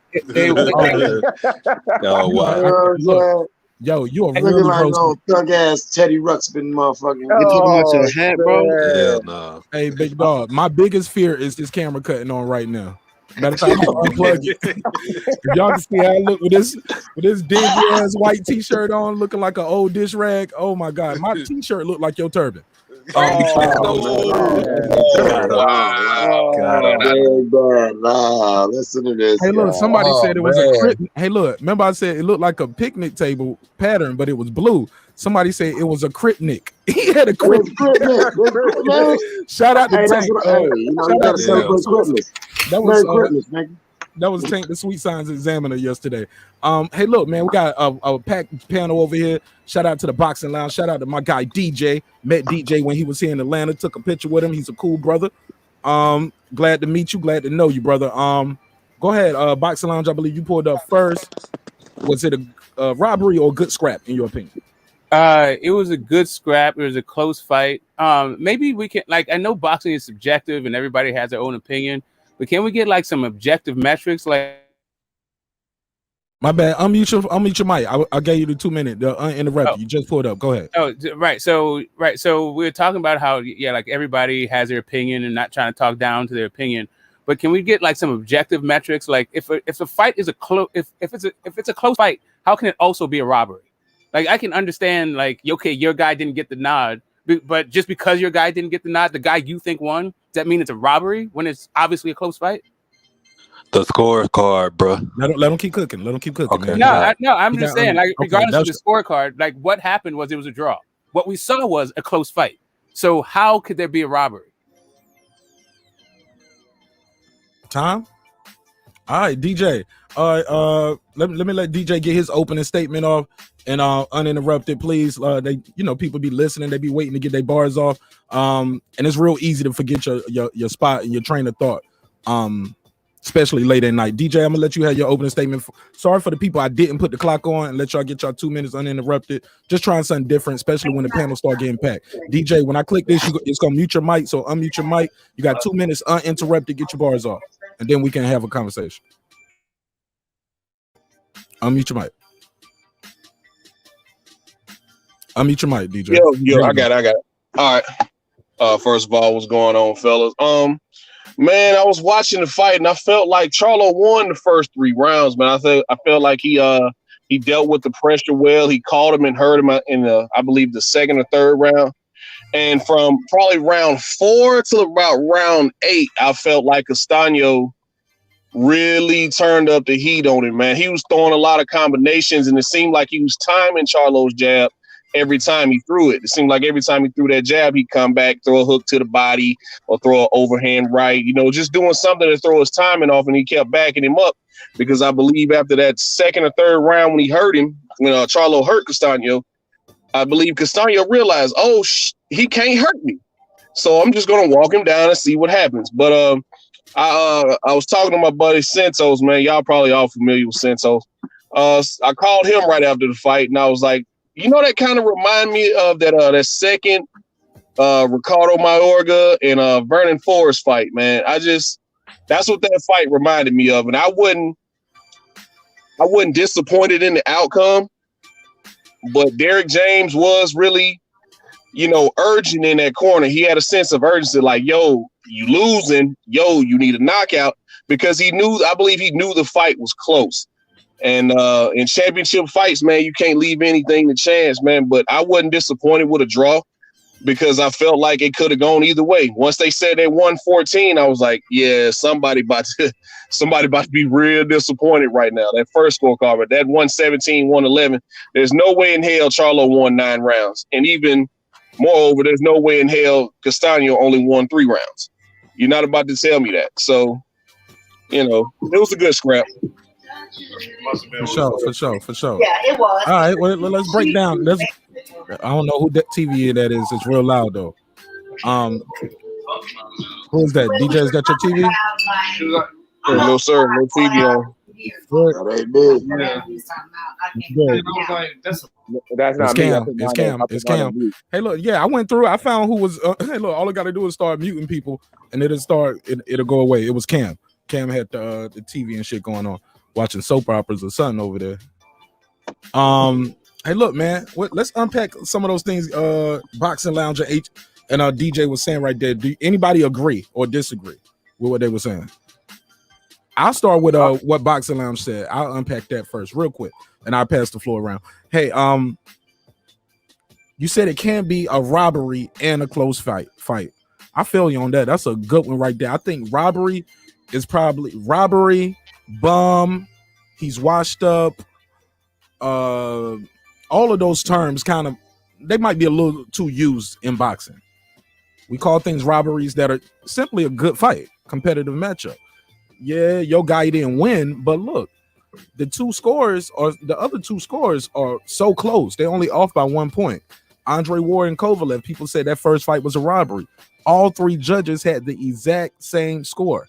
Oh wow. Yo, you are looking really like roasting. old thug ass Teddy Ruxpin motherfucker. You talking about your hat, bro? Hell no. Hey, big dog. My biggest fear is this camera cutting on right now. Matter of fact, I'm gonna unplug it. If y'all can see how I look with this dingy ass white t-shirt on, looking like an old dish rag. Oh my god, my t-shirt look like your turban. Listen to this. Hey, look, somebody said it was man. a crypt. Hey, look, remember I said it looked like a picnic table pattern, but it was blue. Somebody said it was a cryptnik. He had a cryptnik. Shout out to Hey, Tank. that's what, hey, you know, you gotta celebrate Christmas. Merry Christmas, nigga. That was Tank the Sweet Signs Examiner yesterday. Hey, look, man, we got a packed panel over here. Shout out to the Boxing Lounge. Shout out to my guy DJ. Met DJ when he was here in Atlanta. Took a picture with him. He's a cool brother. Glad to meet you. Glad to know you, brother. Go ahead. Boxing Lounge, I believe you pulled up first. Was it a robbery or a good scrap in your opinion? It was a good scrap. It was a close fight. Maybe we can, like, I know boxing is subjective and everybody has their own opinion, but can we get like some objective metrics? Like, my bad. Unmute your mic. I gave you the 2 minute. Uninterrupted. You just pulled up. Go ahead. Oh, right. So we're talking about how, yeah, like everybody has their opinion and not trying to talk down to their opinion. But can we get like some objective metrics? Like, if a fight is if it's a close fight, how can it also be a robbery? Like, I can understand, like, okay, your guy didn't get the nod, but just because your guy didn't get the nod, the guy you think won, does that mean it's a robbery when it's obviously a close fight? The scorecard, bro. Let him keep cooking. Let him keep cooking. Okay. Man. I'm just saying, like, regardless of the scorecard, like, what happened was it was a draw. What we saw was a close fight. So how could there be a robbery? Time. All right, DJ. All right, let me let DJ get his opening statement off and uninterrupted, please. People be listening, they be waiting to get their bars off. And it's real easy to forget your spot and your train of thought. Especially late at night. DJ, I'm gonna let you have your opening statement. Sorry for the people I didn't put the clock on and let y'all get y'all 2 minutes uninterrupted. Just trying something different, especially when the panel start getting packed. DJ, when I click this, it's gonna mute your mic. So unmute your mic. You got 2 minutes uninterrupted. Get your bars off, and then we can have a conversation. Unmute your mic. Unmute your mic, DJ. Yo, I got it. All right. First of all, what's going on, fellas? Man, I was watching the fight and I felt like Charlo won the first 3 rounds, man. I felt like he dealt with the pressure well. He caught him and hurt him in I believe the second or third round. And from probably round 4 to about round 8, I felt like Castano really turned up the heat on him, man. He was throwing a lot of combinations and it seemed like he was timing Charlo's jab every time he threw it. It seemed like every time he threw that jab, he'd come back, throw a hook to the body or throw an overhand right, just doing something to throw his timing off, and he kept backing him up because I believe after that second or third round when he hurt him, when Charlo hurt Castano, I believe Castano realized, he can't hurt me. So I'm just going to walk him down and see what happens. But I was talking to my buddy Santos, man. Y'all probably all familiar with Santos. I called him right after the fight, and I was like, that kind of remind me of that second Ricardo Mayorga and Vernon Forrest fight, man. That's what that fight reminded me of, and I wasn't disappointed in the outcome, but Derek James was really, urgent in that corner. He had a sense of urgency, like, yo, you losing, yo, you need a knockout, because I believe he knew the fight was close. And in championship fights, man, you can't leave anything to chance, man. But I wasn't disappointed with a draw because I felt like it could have gone either way. Once they said they won 14, I was like, yeah, somebody about to be real disappointed right now. That first scorecard, but that 117, 111, there's no way in hell Charlo won 9 rounds. And even moreover, there's no way in hell Castano only won 3 rounds. You're not about to tell me that. So, it was a good scrap. For sure. Yeah, it was. All right, well, let's break down. I don't know who that TV that is. It's real loud though. Who is that? DJ, is that your TV? No, sir. No TV on. That's not It's Cam. Hey, look, I went through. I found who was. Hey, look, all I got to do is start muting people, and it'll go away. It was Cam. Cam had the TV and shit going on, watching soap operas or something over there. Hey, look, man. Let's unpack some of those things. Boxing Lounge and DJ was saying right there. Do anybody agree or disagree with what they were saying? I'll start with what Boxing Lounge said. I'll unpack that first, real quick, and I'll pass the floor around. Hey, you said it can be a robbery and a close fight. I feel you on that. That's a good one right there. I think robbery is probably bum. He's washed up. All of those terms they might be a little too used in boxing. We call things robberies that are simply a good fight, competitive matchup. Yeah, your guy didn't win, but look, the other two scores are so close. They're only off by 1 point. Andre Ward and Kovalev, people said that first fight was a robbery. All 3 judges had the exact same score,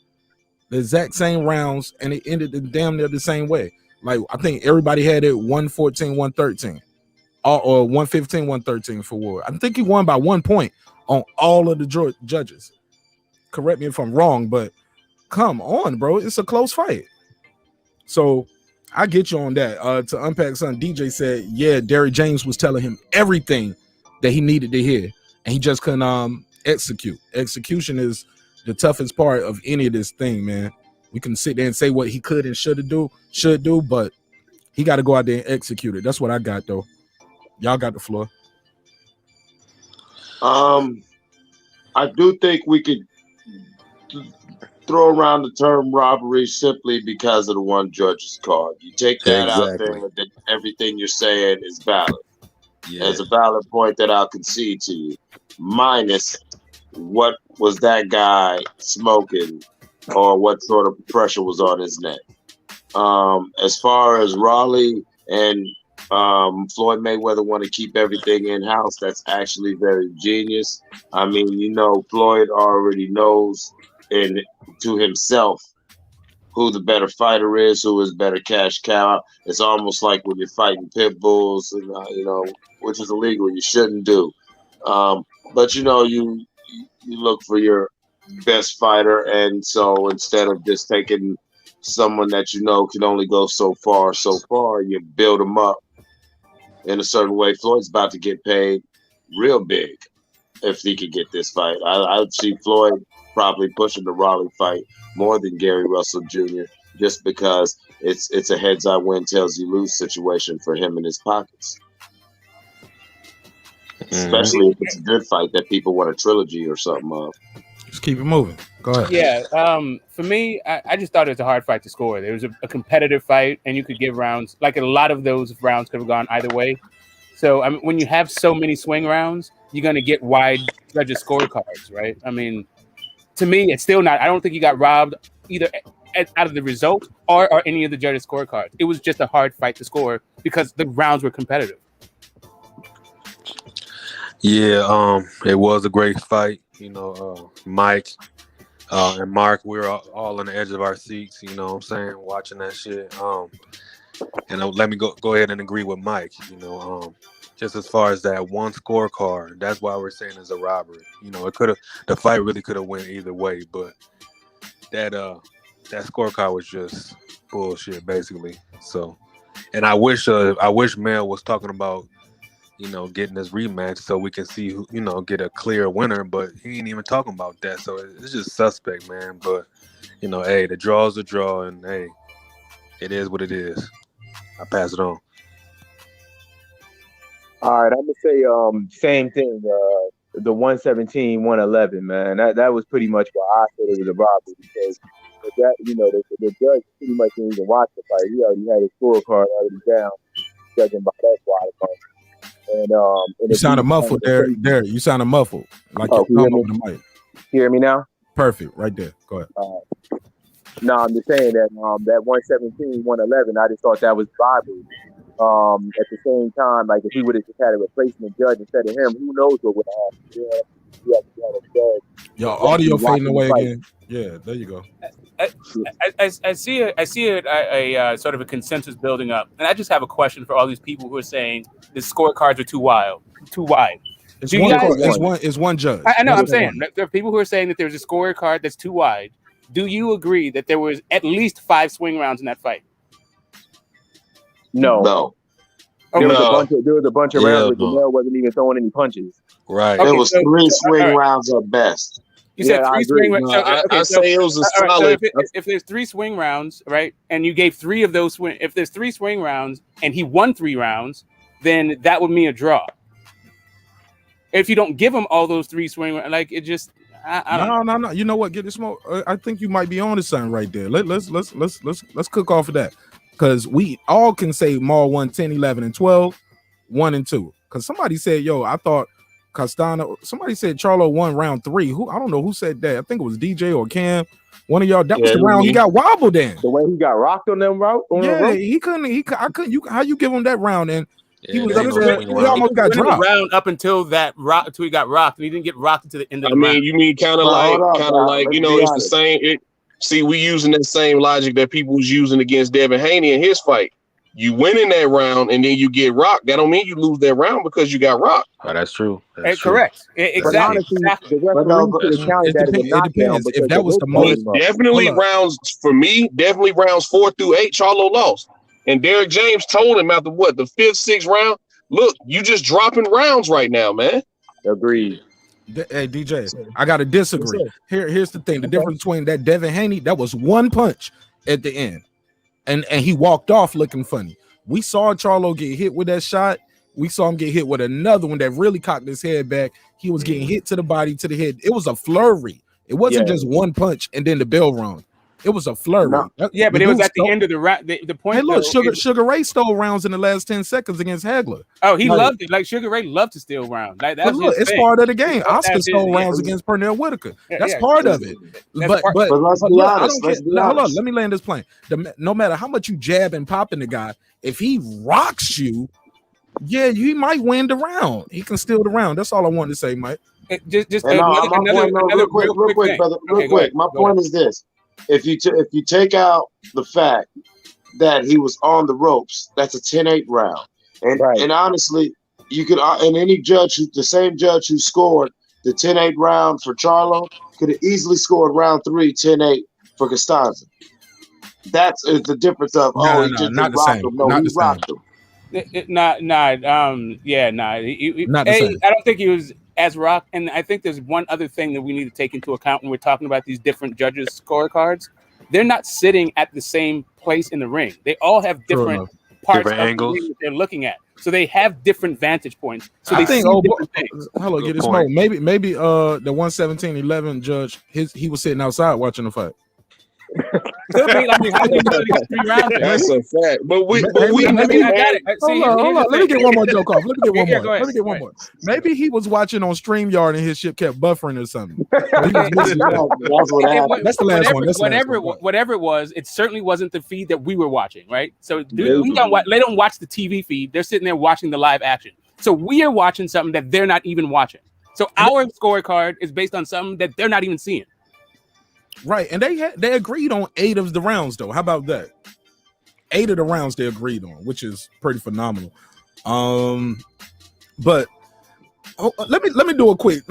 the exact same rounds, and it ended damn near the same way. Like, I think everybody had it 114, 113, or 115, 113 for Ward. I think he won by 1 point on all of the judges. Correct me if I'm wrong, but come on, bro. It's a close fight. So I get you on that. To unpack something, DJ said, yeah, Derrick James was telling him everything that he needed to hear, and he just couldn't execute. Execution is the toughest part of any of this thing, man. We can sit there and say what he could and should do, but he got to go out there and execute it. That's what I got, though. Y'all got the floor. I do think we could throw around the term robbery simply because of the one judge's card. You take that out there, and then everything you're saying is valid. Yeah. There's a valid point that I'll concede to you, minus what was that guy smoking or what sort of pressure was on his neck. As far as Raleigh and Floyd Mayweather want to keep everything in-house, that's actually very genius. I mean, Floyd already knows to himself who the better fighter is, who is better cash cow. It's almost like when you're fighting pit bulls, and which is illegal. You shouldn't do. But you look for your best fighter, and so instead of just taking someone that can only go so far, you build them up in a certain way. Floyd's about to get paid real big if he could get this fight. I'd see Floyd probably pushing the Raleigh fight more than Gary Russell Jr. just because it's a heads I win, tails you lose situation for him in his pockets. Especially if it's a good fight that people want a trilogy or something of. Just keep it moving. Go ahead. Yeah. For me, I just thought it was a hard fight to score. There was a competitive fight, and you could give rounds. Like a lot of those rounds could have gone either way. So I mean, when you have so many swing rounds, you're going to get wide judges scorecards, right? I mean, to me, it's still not. I don't think you got robbed either out of the result or any of the judges' scorecards. It was just a hard fight to score because the rounds were competitive. Yeah, it was a great fight. Mike and Mark, we were all on the edge of our seats, you know what I'm saying, watching that shit. And let me go ahead and agree with Mike, just as far as that one scorecard, that's why we're saying it's a robbery. The fight really could have went either way, but that scorecard was just bullshit, basically. So, and I wish Mel was talking about, getting this rematch so we can see who, get a clear winner, but he ain't even talking about that. So it's just suspect, man. But, hey, the draw's a draw, and hey, it is what it is. I pass it on. All right, I'm gonna say same thing. The 117-111, man. That was pretty much why I said it was a robbery because that the judge pretty much didn't even watch the fight. He already had his scorecard already down, judging by that wide margin. And you sounded muffled there. You sounded muffled. Like you're talking over the mic. Hear me now? Perfect, right there. Go ahead. No, I'm just saying that that 117-111, I just thought that was robbery. At the same time, like if we would have just had a replacement judge instead of him, who knows what would have happened? Your audio fading away again. Yeah, there you go. I see a sort of a consensus building up, and I just have a question for all these people who are saying the scorecards are too wide. It's one judge. I know. I'm saying there are people who are saying that there's a scorecard that's too wide. Do you agree that there was at least 5 swing rounds in that fight? No. Okay. There was a bunch of rounds where Jermell wasn't even throwing any punches. Right. It was 3 swing rounds at best. You said 3 swing rounds. I say it was a solid. If there's 3 swing rounds, right, and you gave 3 of those if there's 3 swing rounds and he won 3 rounds, then that would mean a draw. If you don't give him all those 3 swing rounds, like it just. No. You know what? Get this smoke. I think you might be on to something right there. Let's cook off of that. Because we all can say Maul won 10, 11, and 12, 1 and 2. Because somebody said, I thought Castano, somebody said Charlo won round 3. I don't know who said that. I think it was DJ or Cam. One of y'all. That was the round he got wobbled in. The way he got rocked on them route. He couldn't. How you give him that round? And he was he almost got dropped. Round up until he got rocked, and he didn't get rocked until the end of the round. You mean kind of like it's the same. See, we using that same logic that people was using against Devin Haney in his fight. You win in that round and then you get rocked. That don't mean you lose that round because you got rocked. Oh, that's true. Correct. Exactly. It depends. If that was the most, definitely rounds for me. Definitely rounds 4 through 8. Charlo lost, and Derek James told him after the 5th, 6th round. Look, you just dropping rounds right now, man. Agreed. Hey DJ, I gotta disagree. Here's the thing: the difference between that Devin Haney, that was 1 punch at the end, and he walked off looking funny. We saw Charlo get hit with that shot. We saw him get hit with another one that really cocked his head back. He was getting hit to the body, to the head. It was a flurry. It wasn't just 1 punch and then the bell rung. It was a flurry. No. Yeah, but it was at the end of the round. The point. Hey, look, Sugar Ray stole rounds in the last 10 seconds against Hagler. Oh, he loved it. Like Sugar Ray loved to steal rounds. Like, that's look, it's part of the game. Oscar stole rounds against Pernell Whitaker. That's part of it. But let's be honest. Hold on, let me land this plane. No matter how much you jab and pop in the guy, if he rocks you, he might win the round. He can steal the round. That's all I wanted to say, Mike. Real quick, brother. Real quick. My point is this. If you take out the fact that he was on the ropes, that's a 10-8 round. And honestly, you could and any judge, the same judge who scored the 10-8 round for Charlo could have easily scored round 3 10-8 for Costanza. That's the difference of he just not the rocked same. him. No, he rocked him. Not the same. I don't think he was as rock, and I think there's one other thing that we need to take into account when we're talking about these different judges' scorecards. They're not sitting at the same place in the ring. They all have different parts of angles the ring that they're looking at, so they have different vantage points. So I they think. see different things. Hello, get this moment. Maybe the 117-11 judge. He was sitting outside watching the fight. That's a fact. But we I got it. Hold on. Let me get one more joke off. Let me get one more. Maybe he was watching on StreamYard and his ship kept buffering or something. That's the last one. Whatever it was, it certainly wasn't the feed that we were watching, right? So they don't watch the TV feed. They're sitting there watching the live action. So we are watching something that they're not even watching. So our scorecard is based on something that they're not even seeing. Right, and they agreed on 8 of the rounds, though. How about that? 8 of the rounds they agreed on, which is pretty phenomenal. But let me do a quick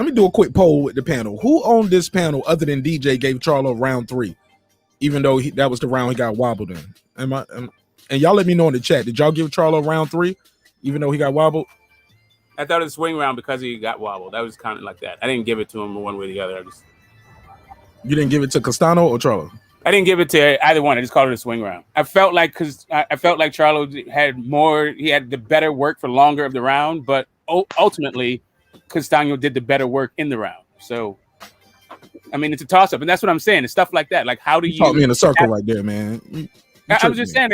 poll with the panel. Who on this panel, other than DJ, gave Charlo round 3, even though that was the round he got wobbled in? And y'all let me know in the chat. Did y'all give Charlo round 3, even though he got wobbled? I thought it was swing round because he got wobbled. That was kind of like that. I didn't give it to him one way or the other. You didn't give it to Castano or Charlo? I didn't give it to either one. I just called it a swing round. I felt like Charlo had more. He had the better work for longer of the round, but ultimately, Castano did the better work in the round. So, I mean, it's a toss up, and that's what I'm saying. It's stuff like that. Like, how do you? Caught me in a circle right there, man. I'm just saying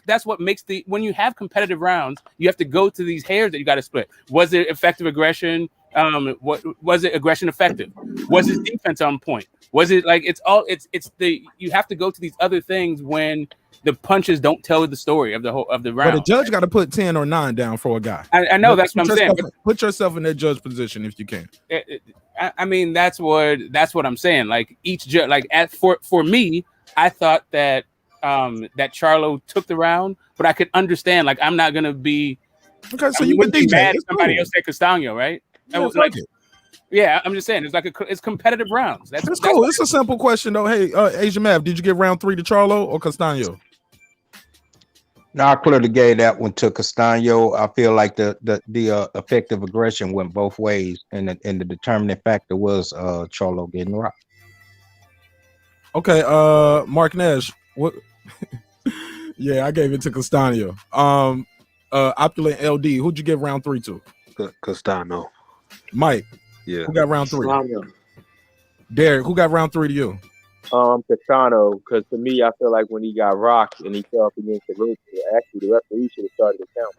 that's what makes when you have competitive rounds, you have to go to these hairs that you got to split. Was it effective aggression? What was it aggression effective? Was his defense on point? Was it like you have to go to these other things when the punches don't tell the story of the round. But the judge got to put 10 or 9 down for a guy. I know that's what I'm saying. Put yourself in that judge position if you can. I mean that's what I'm saying. Like each judge, like for me, I thought that that Charlo took the round, but I could understand. Like I'm not gonna be okay. So you would be mad if somebody else said Castano, right? Yeah, yeah, I'm just saying it's competitive rounds. That's cool. It's a simple question though. Hey, Asian Mav, did you give round 3 to Charlo or Castano? No, I clearly gave that one to Castano. I feel like the effective aggression went both ways, and the determining factor was Charlo getting rocked. Okay, Marq Nash, what? Yeah, I gave it to Castano. Opulent LD, who'd you give round 3 to? Castano. Mike. Yeah. Who got round 3? Castano. Derek, who got round 3 to you? Castano, because to me, I feel like when he got rocked and he fell up against the rope, actually the referee should have started the count.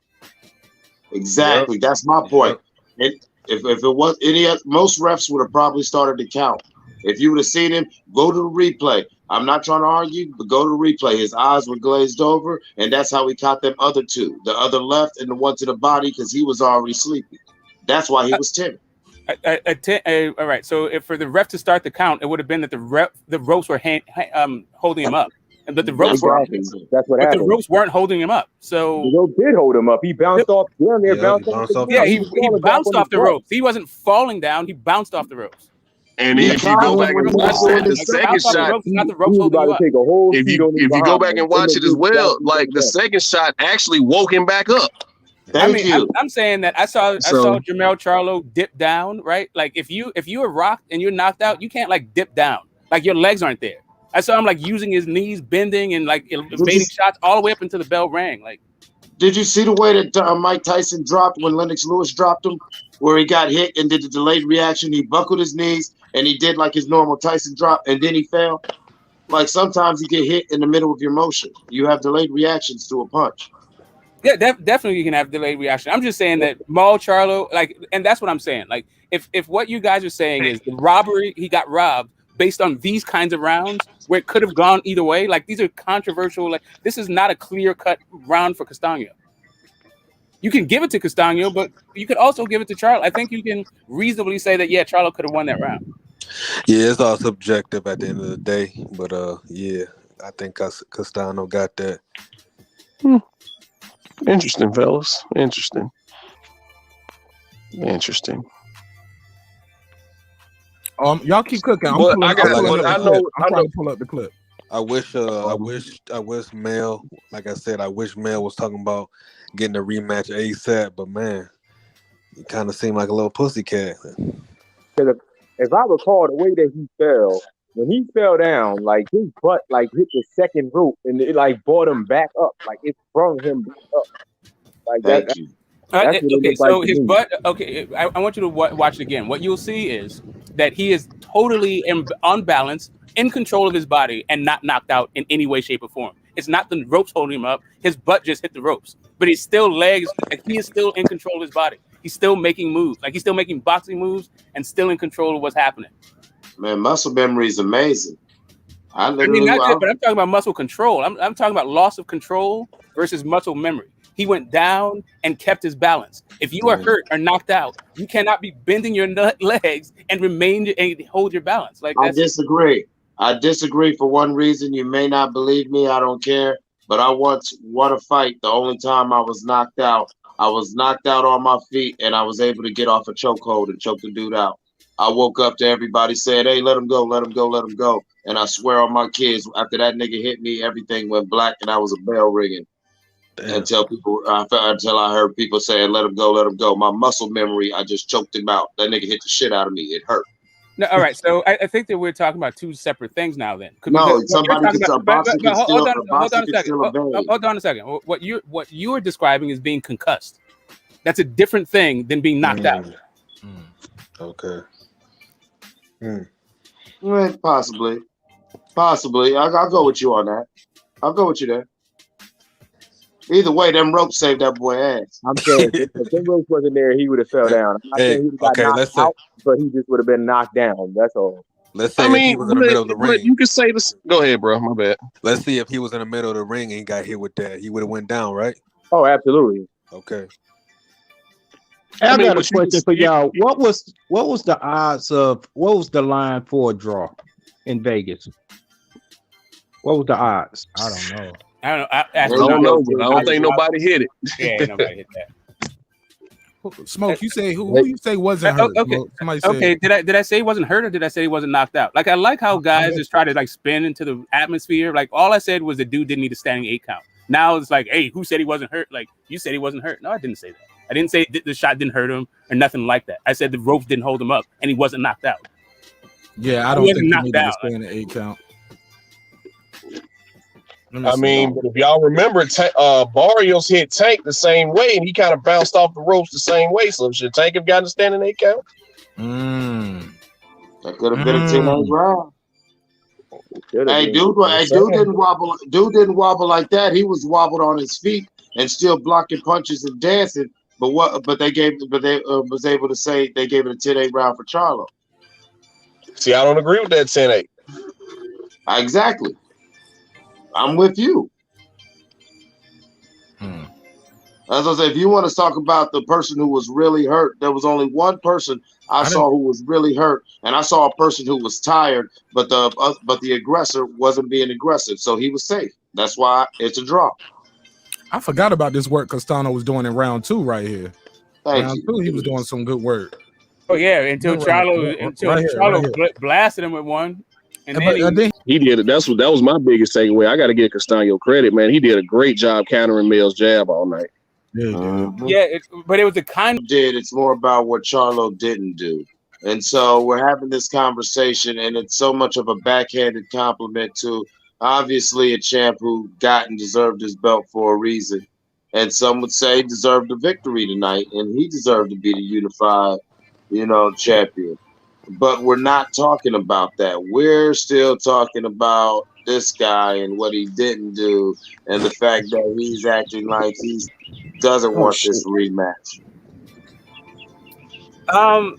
Exactly, that's my point. If it was most refs would have probably started the count. If you would have seen him, go to the replay. I'm not trying to argue, but go to the replay. His eyes were glazed over, and that's how he caught them other two, the other left and the one to the body, because he was already sleeping. That's why he was timid. All right. So if for the ref to start the count, it would have been that the ropes were holding him up, and that the ropes that's what happened. The ropes weren't holding him up. So the rope did hold him up. He bounced off. He bounced off the ropes. He wasn't falling down. He bounced off the ropes. And if you go back and watch that, the second shot, if you go back and watch it as well, like the second shot actually woke him back up. I'm saying that I saw Jermell Charlo dip down, right? Like if you are rocked and you're knocked out, you can't like dip down. Like your legs aren't there. I saw him like using his knees, bending and like evading shots all the way up until the bell rang. Like, did you see the way that Mike Tyson dropped when Lennox Lewis dropped him, where he got hit and did the delayed reaction? He buckled his knees and he did like his normal Tyson drop, and then he fell. Like sometimes you get hit in the middle of your motion. You have delayed reactions to a punch. Yeah, definitely you can have delayed reaction. I'm just saying that Maul Charlo, like, and that's what I'm saying. Like, if what you guys are saying is the robbery, he got robbed based on these kinds of rounds where it could have gone either way. Like, these are controversial. Like, this is not a clear-cut round for Castano. You can give it to Castano, but you could also give it to Charlo. I think you can reasonably say that, yeah, Charlo could have won that round. Yeah, it's all subjective at the end of the day. But, yeah, I think Castano got that. Interesting, fellas. Interesting. Y'all keep cooking. I'm trying to pull up the clip. I wish Mel, like I said, I wish Mel was talking about getting a rematch ASAP, but man, he kind of seemed like a little pussycat. Because if I recall the way that he fell, when he fell down, like his butt like hit the second rope and it like brought him back up. Like it sprung him back up. Like that. Okay, so his butt. Okay, I want you to watch it again. What you'll see is that he is totally unbalanced, in control of his body, and not knocked out in any way, shape, or form. It's not the ropes holding him up. His butt just hit the ropes, but he's still legs. Like he is still in control of his body. He's still making moves. Like he's still making boxing moves and still in control of what's happening. Man, muscle memory is amazing. I mean, not good, but I'm talking about muscle control. I'm talking about loss of control versus muscle memory. He went down and kept his balance. If you are hurt or knocked out, you cannot be bending your legs and hold your balance. Like I disagree. I disagree for one reason. You may not believe me. I don't care. But I once won a fight. The only time I was knocked out on my feet, and I was able to get off a chokehold and choke the dude out. I woke up to everybody saying, "Hey, let him go, let him go, let him go." And I swear on my kids, after that nigga hit me, everything went black, and I was a bell ringing. Until I heard people saying, "Let him go, let him go." My muscle memory, I just choked him out. That nigga hit the shit out of me. It hurt. No, all right. So I think that we're talking about two separate things now. Then No, because what you're somebody talking can, a about, boxer can still, hold a on a boxer can second. still evade. Hold on a second. What you're describing is being concussed. That's a different thing than being knocked out. Okay. Well, possibly. I'll go with you on that. I'll go with you there. Either way, them ropes saved that boy ass. I'm saying if the ropes wasn't there, he would have fell down. I'm not saying he got knocked out, but he just would have been knocked down. That's all. Let's say if he was in the middle of the ring. You can say this. Go ahead, bro. My bad. Let's see if he was in the middle of the ring and he got hit with that. He would have went down, right? Oh, absolutely. Okay. I got a question for y'all. What was the odds of what was the line for a draw in Vegas? What was the odds? I don't know. I don't know, but I don't think nobody hit it. Yeah, nobody hit that. Smoke, you say who you say wasn't hurt? Okay, somebody said, okay. Did I say he wasn't hurt or did I say he wasn't knocked out? Like I like how guys just try to like spin into the atmosphere. Like all I said was the dude didn't need a standing 8 count. Now it's like, hey, who said he wasn't hurt? Like you said he wasn't hurt. No, I didn't say that. I didn't say the shot didn't hurt him or nothing like that. I said the ropes didn't hold him up and he wasn't knocked out. Yeah, I don't think he needed to stay in the 8 count. I mean, but if y'all remember, Barrios hit Tank the same way, and he kind of bounced off the ropes the same way. So should Tank have gotten a standing 8 count? That could have been a 10-8 round. Hey, dude didn't wobble. Dude didn't wobble like that. He was wobbled on his feet and still blocking punches and dancing. But they was able to say they gave it a 10-8 round for Charlo. See, I don't agree with that 10-8. Exactly. I'm with you. As I say, if you want to talk about the person who was really hurt, there was only one person I saw who was really hurt, and I saw a person who was tired, but the aggressor wasn't being aggressive, so he was safe. That's why it's a draw. I forgot about this work Castano was doing in round 2 right here. Round 2, he was doing some good work. Oh yeah, until Charlo blasted him with one. And then he did it. That was my biggest takeaway. I got to give Castano credit, man. He did a great job countering Mel's jab all night. But it was the kind of it's more about what Charlo didn't do. And so we're having this conversation, and it's so much of a backhanded compliment to obviously a champ who got and deserved his belt for a reason. And some would say deserved a victory tonight, and he deserved to be the unified, champion. But we're not talking about that. We're still talking about this guy and what he didn't do, and the fact that he's acting like he doesn't want this rematch.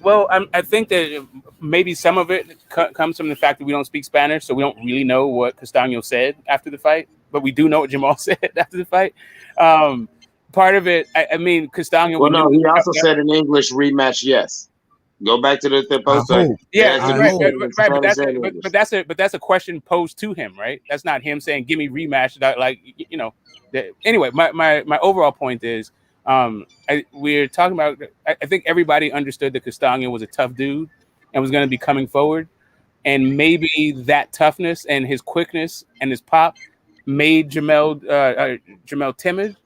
Well, I think that maybe some of it comes from the fact that we don't speak Spanish, so we don't really know what Castano said after the fight, but we do know what Jermall said after the fight. Part of it, I mean, Castano. Well, no, he also said in English, rematch, yes. Go back to the post. But that's a question posed to him, right? That's not him saying, "Give me rematch." Anyway, my overall point is, we're talking about. I think everybody understood that Castano was a tough dude and was going to be coming forward, and maybe that toughness and his quickness and his pop made Jermell timid.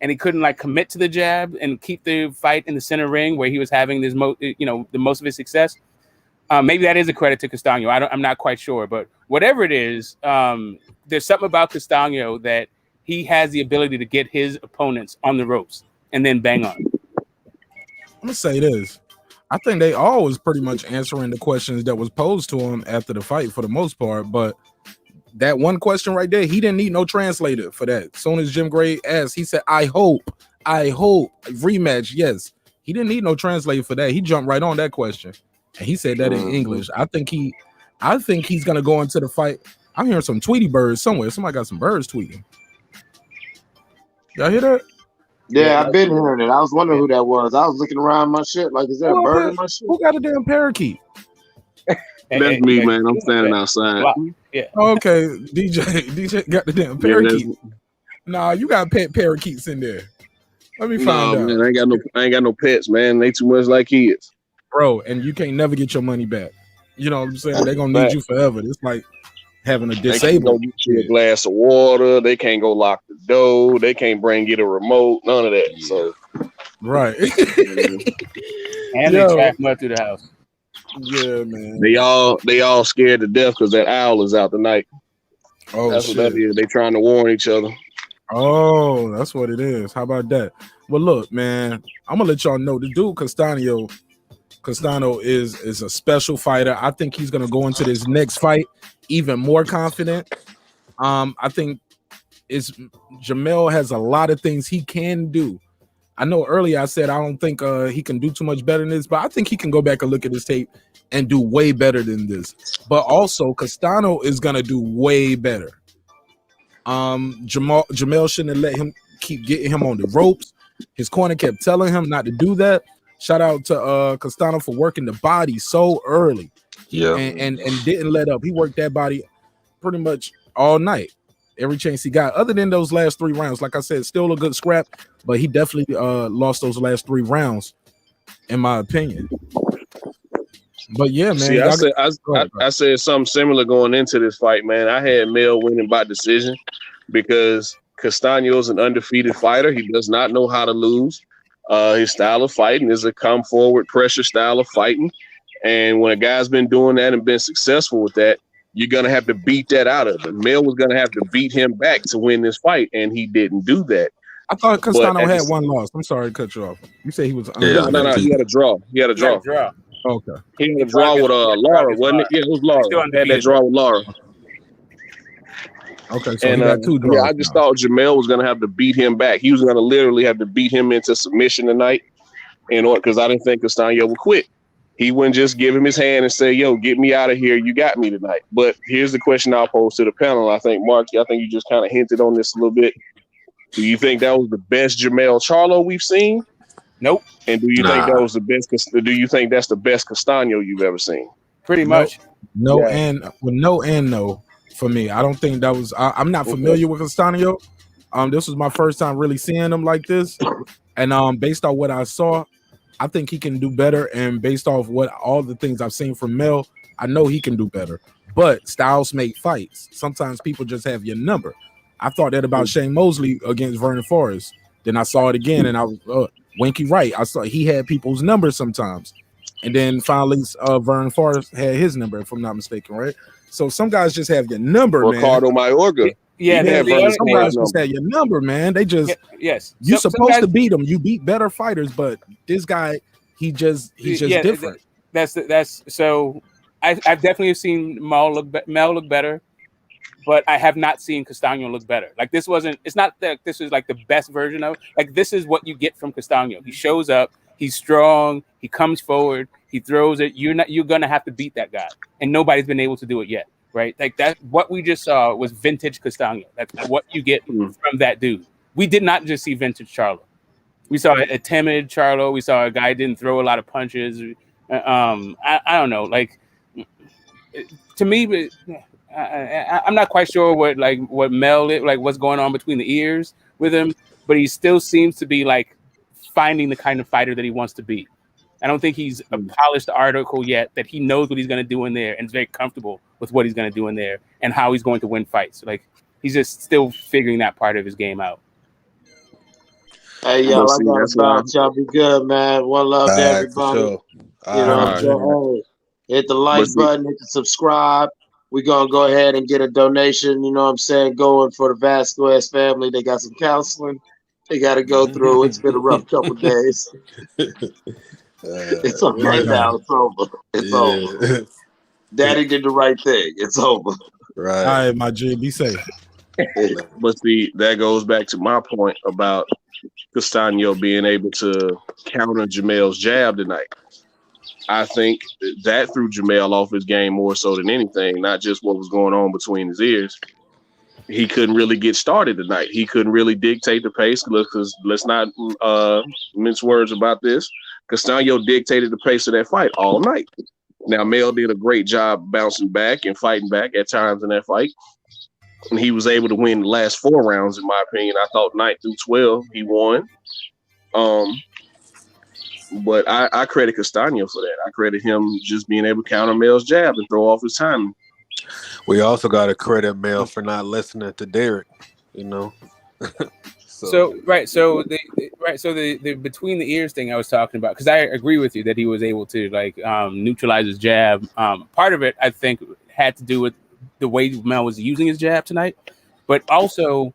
And he couldn't commit to the jab and keep the fight in the center ring where he was having this the most of his success. Maybe that is a credit to Castano. I'm not quite sure, but whatever it is, there's something about Castano that he has the ability to get his opponents on the ropes and then bang on. I'm gonna say this. I think they all was pretty much answering the questions that was posed to him after the fight for the most part, but that one question right there, he didn't need no translator for that. As soon as Jim Gray asked, he said, I hope, rematch, yes. He didn't need no translator for that. He jumped right on that question. And he said that in English. I think he's gonna go into the fight. I'm hearing some Tweety birds somewhere. Somebody got some birds tweeting. Y'all hear that? Yeah, I've been hearing it. I was wondering who that was. I was looking around my shit. Like, is there a bird in my shit? Who got a damn parakeet? That's me, man. I'm standing outside. Yeah. Okay, DJ got the damn parakeet. Nah, you got pet parakeets in there. Let me find out. Man, I ain't got no pets, man. They too much like kids, bro. And you can't never get your money back. You know what I'm saying? They're gonna need you forever. It's like having a disabled. They can't go get you a glass of water. They can't go lock the door. They can't bring you the remote. None of that. So right. And they track mud through the house. Yeah, man. They all scared to death because that owl is out tonight. Oh, that's shit. what that is. They trying to warn each other. Oh, that's what it is. How about that? Well, look, man, I'm gonna let y'all know the dude Castano is a special fighter. I think he's gonna go into this next fight even more confident. I think Jermell has a lot of things he can do. I know earlier I said I don't think he can do too much better than this, but I think he can go back and look at his tape and do way better than this. But also Castano is gonna do way better. Jermell shouldn't have let him keep getting him on the ropes. His corner kept telling him not to do that. Shout out to Castano for working the body so early. Yeah, and didn't let up. He worked that body pretty much all night, every chance he got. Other than those last 3 rounds, like I said, still a good scrap, but he definitely lost those last 3 rounds, in my opinion. But yeah, man. See, I said something similar going into this fight, man. I had Mel winning by decision because Castano's an undefeated fighter. He does not know how to lose. His style of fighting is a come forward pressure style of fighting. And when a guy's been doing that and been successful with that, you're going to have to beat that out of him. Mel was going to have to beat him back to win this fight, and he didn't do that. I thought Castano had one loss. I'm sorry to cut you off. You say he was No, he had a draw. He had a draw. Okay. He had a draw with Laura, wasn't it? Yeah, it was Laura. He had that draw with Laura. Okay, so he got 2 draws. Yeah, I just thought Jermell was going to have to beat him back. He was going to literally have to beat him into submission tonight, because I didn't think Castano would quit. He wouldn't just give him his hand and say, "Yo, get me out of here. You got me tonight." But here's the question I'll pose to the panel. I think, Mark, you just kind of hinted on this a little bit. Do you think that was the best Jermell Charlo we've seen? Nope. And do you think that was the best? Do you think that's the best Castano you've ever seen? Pretty much. No, and no for me. I don't think that was. I'm not familiar with Castano. This was my first time really seeing him like this, and based on what I saw, I think he can do better. And based off all the things I've seen from Mel, I know he can do better. But styles make fights. Sometimes people just have your number. I thought that about Shane Mosley against Vernon Forrest. Then I saw it again, and I was Winky right. I saw he had people's numbers sometimes, and then finally Vernon Forrest had his number, if I'm not mistaken, right? So some guys just have your number, Ricardo Mayorga. Yeah, some guys just have your number, man. They just yes. You're supposed to beat them. You beat better fighters, but this guy, he's just different. That's so. I've definitely seen Mel look better, but I have not seen Castano look better. Like this wasn't. It's not that this is like the best version of. Like this is what you get from Castano. He shows up. He's strong. He comes forward. He throws it. You're gonna have to beat that guy, and nobody's been able to do it yet. Right, like that. What we just saw was vintage Castano. That's what you get from that dude. We did not just see vintage Charlo. We saw a timid Charlo. We saw a guy didn't throw a lot of punches. I don't know. Like to me, I'm not quite sure what Mel like what's going on between the ears with him, but he still seems to be like finding the kind of fighter that he wants to be. I don't think he's a polished article yet that he knows what he's going to do in there and is very comfortable with what he's going to do in there and how he's going to win fights. Like he's just still figuring that part of his game out. Hey, yo, I got to bounce. Y'all be good, man. One love to everybody. Sure. You know what I'm saying? Hey, hit the like button, hit the subscribe. We're going to go ahead and get a donation, you know what I'm saying, going for the Vasquez family. They got some counseling they got to go through. It's been a rough couple of days. It's okay now. It's over. It's over. Daddy did the right thing. It's over. Right. All right, my G, be safe. But see, that goes back to my point about Castano being able to counter Jermell's jab tonight. I think that threw Jermell off his game more so than anything, not just what was going on between his ears. He couldn't really get started tonight. He couldn't really dictate the pace because let's not mince words about this. Castano dictated the pace of that fight all night. Now, Mel did a great job bouncing back and fighting back at times in that fight. And he was able to win the last 4 rounds, in my opinion. I thought 9 through 12, he won. But I credit Castano for that. I credit him just being able to counter Mel's jab and throw off his timing. We also got to credit Mel for not listening to Derek, So the between the ears thing I was talking about, because I agree with you that he was able to like neutralize his jab. Part of it I think had to do with the way Mel was using his jab tonight, but also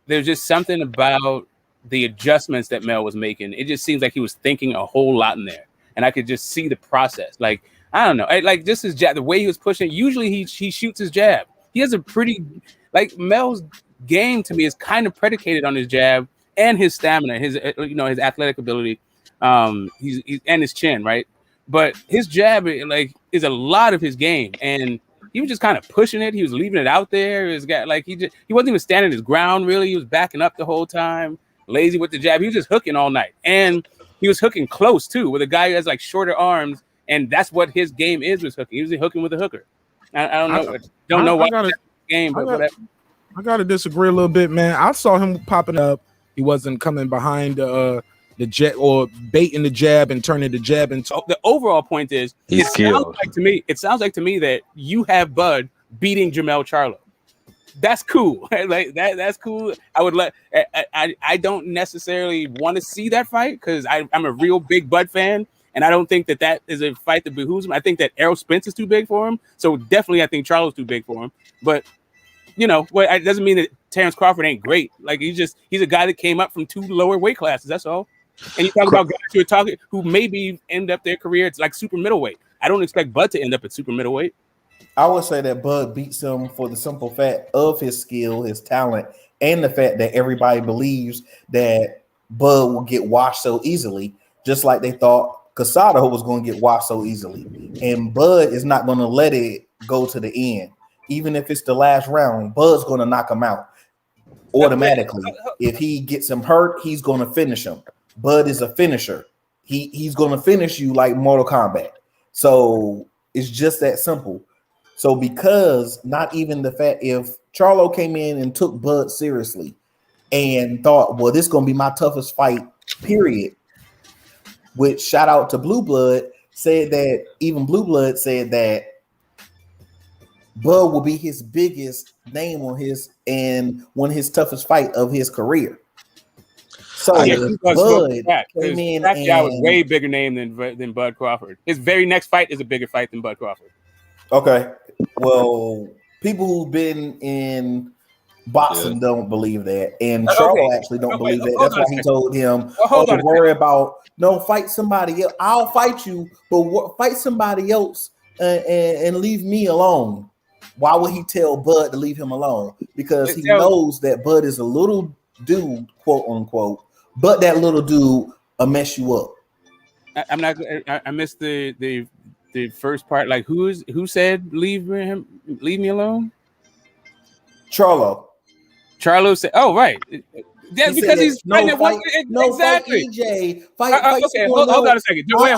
there's just something about the adjustments that Mel was making. It just seems like he was thinking a whole lot in there, and I could just see the process. Like I don't know, like just his jab, the way he was pushing. Usually he shoots his jab. He has a pretty like Mel's game to me is kind of predicated on his jab and his stamina, his his athletic ability, he's and his chin, right? But his jab is a lot of his game, and he was just kind of pushing it. He was leaving it out there. He wasn't even standing his ground really. He was backing up the whole time, lazy with the jab. He was just hooking all night, and he was hooking close too with a guy who has like shorter arms, and that's what his game is, was hooking. He was hooking with a hooker. I don't know why game, but whatever. I gotta disagree a little bit, man. I saw him popping up. He wasn't coming behind the jab or baiting the jab and turning the jab into. The overall point is, he's skilled. It sounds like to me that you have Bud beating Jermell Charlo. That's cool. Like that's cool. I don't necessarily want to see that fight because I'm a real big Bud fan, and I don't think that is a fight that behooves him. I think that Errol Spence is too big for him. So definitely, I think Charlo's too big for him. But it doesn't mean that Terence Crawford ain't great. Like he's a guy that came up from 2 lower weight classes. That's all. And you talk about guys who maybe end up their career it's like super middleweight. I don't expect Bud to end up at super middleweight. I would say that Bud beats him for the simple fact of his skill, his talent, and the fact that everybody believes that Bud will get washed so easily, just like they thought Casado was going to get washed so easily. And Bud is not going to let it go to the end. Even if it's the last round, Bud's going to knock him out automatically. If he gets him hurt, he's going to finish him. Bud is a finisher. He's going to finish you like Mortal Kombat. So it's just that simple. So because not even the fact if Charlo came in and took Bud seriously and thought, well, this is going to be my toughest fight, period. Which shout out to Blue Blood said that even Blue Blood said that Bud will be his biggest name on and one of his toughest fight of his career. So Bud came in that guy was way bigger name than Bud Crawford. His very next fight is a bigger fight than Bud Crawford. Okay. Well, people who've been in boxing don't believe that. And Charlo actually don't believe that. That's why he told him, don't worry about fight somebody else. I'll fight you, but fight somebody else and leave me alone. Why would he tell Bud to leave him alone? Because he knows that Bud is a little dude, quote unquote, but that little dude will mess you up. I missed the first part. Like who said leave me alone? Charlo said, oh right. Yeah, because he's fight EJ. Fight okay, hold on a second. Hold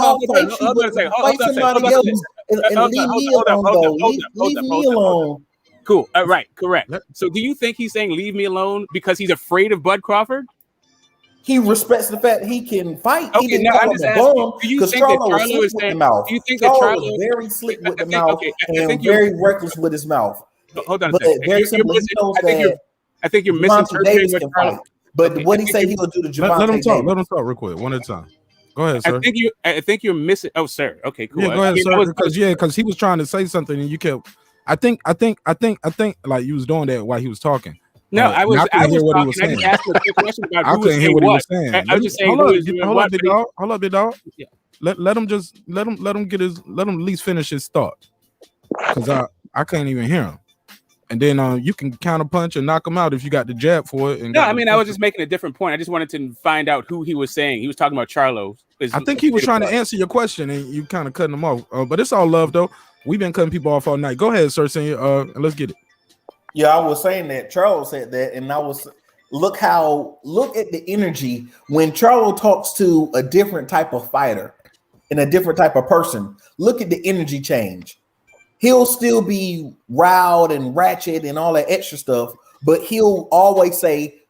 on a second. Fight somebody else and leave me alone. Leave me alone. Cool. Right. Correct. So, do you think he's saying leave me alone because he's afraid of Bud Crawford? He respects the fact that he can fight. Okay, now I'm just asking. Do you think that Charlo is saying? Do you think that Charlo is very slick with the mouth and very reckless with his mouth? Hold on a second. I think you're misinterpreting what Charlo. But what he say he will do to Javante? Let him talk. Let him talk real quick, one at a time. Go ahead, sir. I think you're missing. Oh, sir. Okay, cool. Yeah, go ahead, sir. Because he was trying to say something, and you kept. I think, like you was doing that while he was talking. No, I was hear what he was saying. I couldn't hear what he was saying. I was just saying. Hold up, big dog. Yeah. Let him at least finish his thought, because I can't even hear him. And then you can counter punch and knock him out if you got the jab for it. No, I mean I was just making a different point. I just wanted to find out who he was saying. He was talking about Charlo. I think he was trying to answer your question, and you kind of cutting him off. But it's all love, though. We've been cutting people off all night. Go ahead, Sir Senior. And let's get it. Yeah, I was saying that Charlo said that, and look at the energy when Charlo talks to a different type of fighter and a different type of person. Look at the energy change. He'll still be riled and ratchet and all that extra stuff, but he'll always say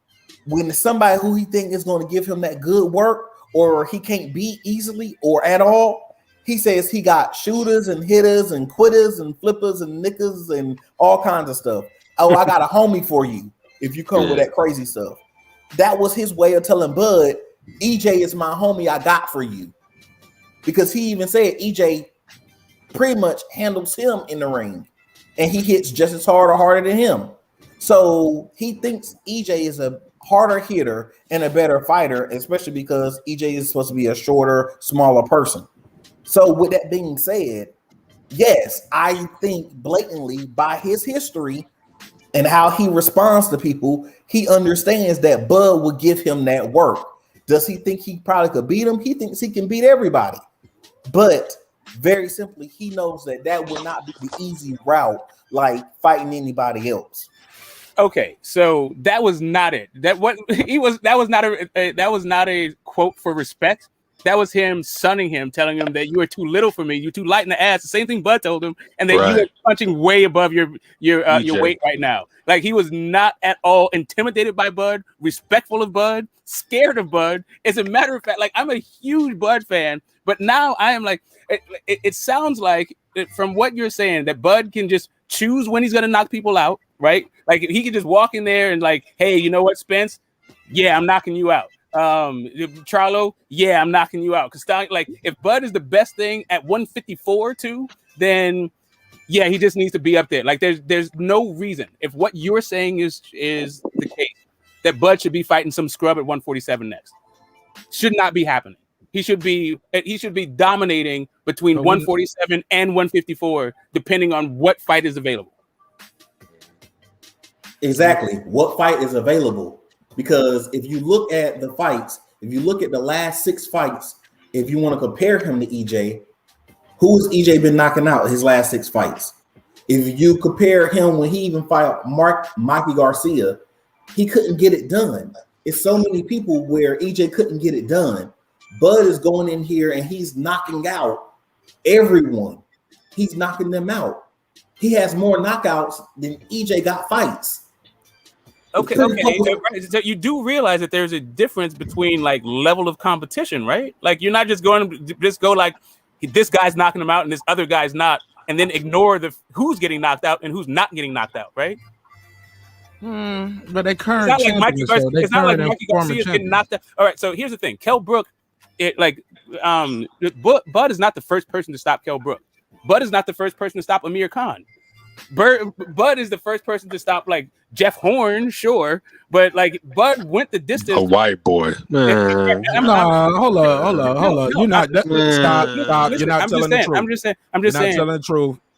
when somebody who he thinks is going to give him that good work or he can't beat easily or at all, he says he got shooters and hitters and quitters and flippers and knickers and all kinds of stuff. Oh, I got a homie for you if you come with that crazy stuff. that was his way of telling Bud, EJ is my homie, I got for you. Because he even said EJ pretty much handles him in the ring, and he hits just as hard or harder than him. So he thinks EJ is a harder hitter and a better fighter, especially because EJ is supposed to be a shorter, smaller person. So with that being said, yes, I think blatantly by his history and how he responds to people, he understands that Bud will give him that work. Does he think he probably could beat him? He thinks he can beat everybody. But very simply, he knows that that would not be the easy route like fighting anybody else. Okay, so that was not it. That was not a quote for respect. That was him sunning him, telling him that you are too little for me. You're too light in the ass. The same thing Bud told him, and that you are punching way above your weight right now. Like, he was not at all intimidated by Bud, respectful of Bud, scared of Bud. As a matter of fact, like, I'm a huge Bud fan, but now I am like, it sounds like from what you're saying that Bud can just choose when he's gonna knock people out, right? Like, he can just walk in there and like, hey, you know what, Spence? Yeah, I'm knocking you out. Charlo, yeah, I'm knocking you out. Because like, if Bud is the best thing at 154 too, then yeah, he just needs to be up there. Like, there's no reason, if what you're saying is the case, that Bud should be fighting some scrub at 147 next. Should not be happening. He should be dominating between 147 and 154, depending on what fight is available. Exactly. What fight is available? Because if you look at the fights, if you look at the last 6 fights, if you want to compare him to EJ, who's EJ been knocking out his last 6 fights? If you compare him when he even fought Mikey Garcia, he couldn't get it done. It's so many people where EJ couldn't get it done. Bud is going in here and he's knocking out everyone. He's knocking them out. He has more knockouts than EJ got fights. Okay. So you do realize that there's a difference between like level of competition, right? Like, you're not just going to just go like, this guy's knocking him out and this other guy's not, and then ignore who's getting knocked out and who's not getting knocked out, right? But they current. It's not like Mikey Garcia's getting knocked out. All right. So here's the thing: Kell Brook, Bud is not the first person to stop Kell Brook. Bud is not the first person to stop Amir Khan. Bud is the first person to stop like Jeff Horn, sure, but like Bud went the distance. A white boy. Hold on. You're not. Stop. You're not telling the truth. I'm just saying.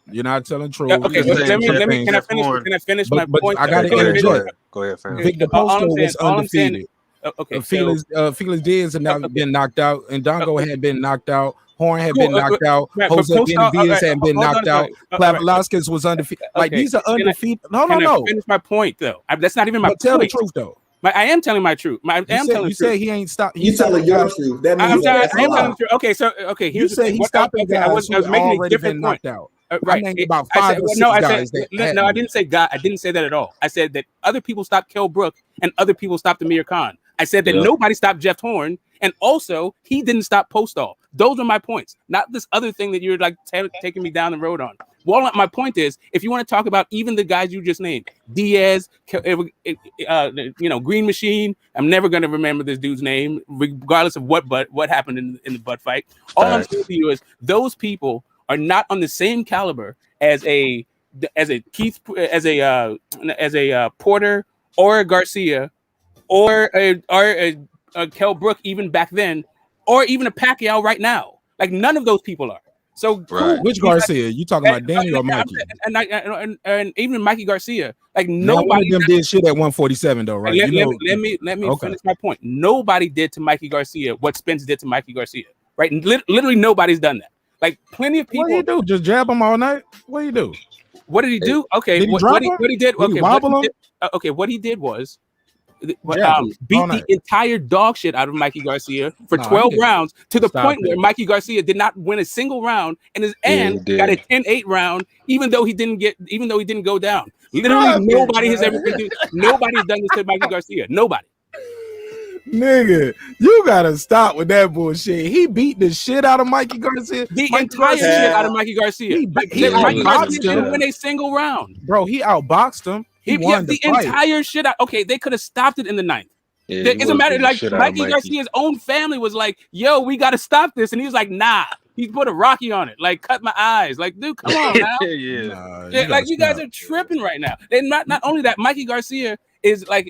You're not telling the truth. Okay, let me. Can I finish my point? I gotta interject. Go ahead, fam. Victor Posto was undefeated. Okay, Felix Diaz had not been knocked out, and Dongo had been knocked out. Horn had been knocked out. Jose Benavidez had been knocked out. Velasquez was undefeated. Like, these are undefeated. No. I finish my point though. That's not even my point. Tell the truth though. I am telling my truth. You say he ain't stopped. You telling your truth. That means I am telling the truth. Okay. Here's the thing. He's stopping guys who already been knocked out. Right. I named about 5 or 6 guys. I didn't say God. I didn't say that at all. I said that other people stopped Kell Brook and other people stopped Amir Khan. I said that nobody stopped Jeff Horn, and also he didn't stop Postol. Those are my points, not this other thing that you're like taking me down the road on. Well, my point is, if you want to talk about even the guys you just named, Diaz, Green Machine, I'm never going to remember this dude's name, regardless of what happened in the Bud fight. All I'm saying to you is those people are not on the same caliber as a Porter or a Garcia or a Kell Brook even back then, or even a Pacquiao right now. Like, none of those people are. So which Garcia? You talking about Danny or Mikey? And even Mikey Garcia. Like, nobody one of them did shit at 147 though, right? Let me finish my point. Nobody did to Mikey Garcia what Spence did to Mikey Garcia. Right? Literally nobody's done that. Like, plenty of people. What do you do? Just jab him all night? What do you do? What did he do? Okay, did he what he did. Okay, what he did was beat the entire dog shit out of Mikey Garcia for 12 rounds to the point where Mikey Garcia did not win a single round and got a 10-8 round, even though he didn't go down. Literally nobody has ever been nobody's done this to Mikey Garcia. Nobody. Nigga, you gotta stop with that bullshit. He beat the shit out of Mikey Garcia. The entire shit out of Mikey Garcia. Mikey Garcia didn't win a single round. Bro, he outboxed him. He won the entire shit out. Okay, they could have stopped it in the 9th. Yeah, It doesn't matter. Like Mikey Garcia's own family was like, "Yo, we got to stop this," and he was like, "Nah." He put a Rocky on it, like cut my eyes. Like, dude, come on now. Like you guys are tripping right now. And not only that, Mikey Garcia is like,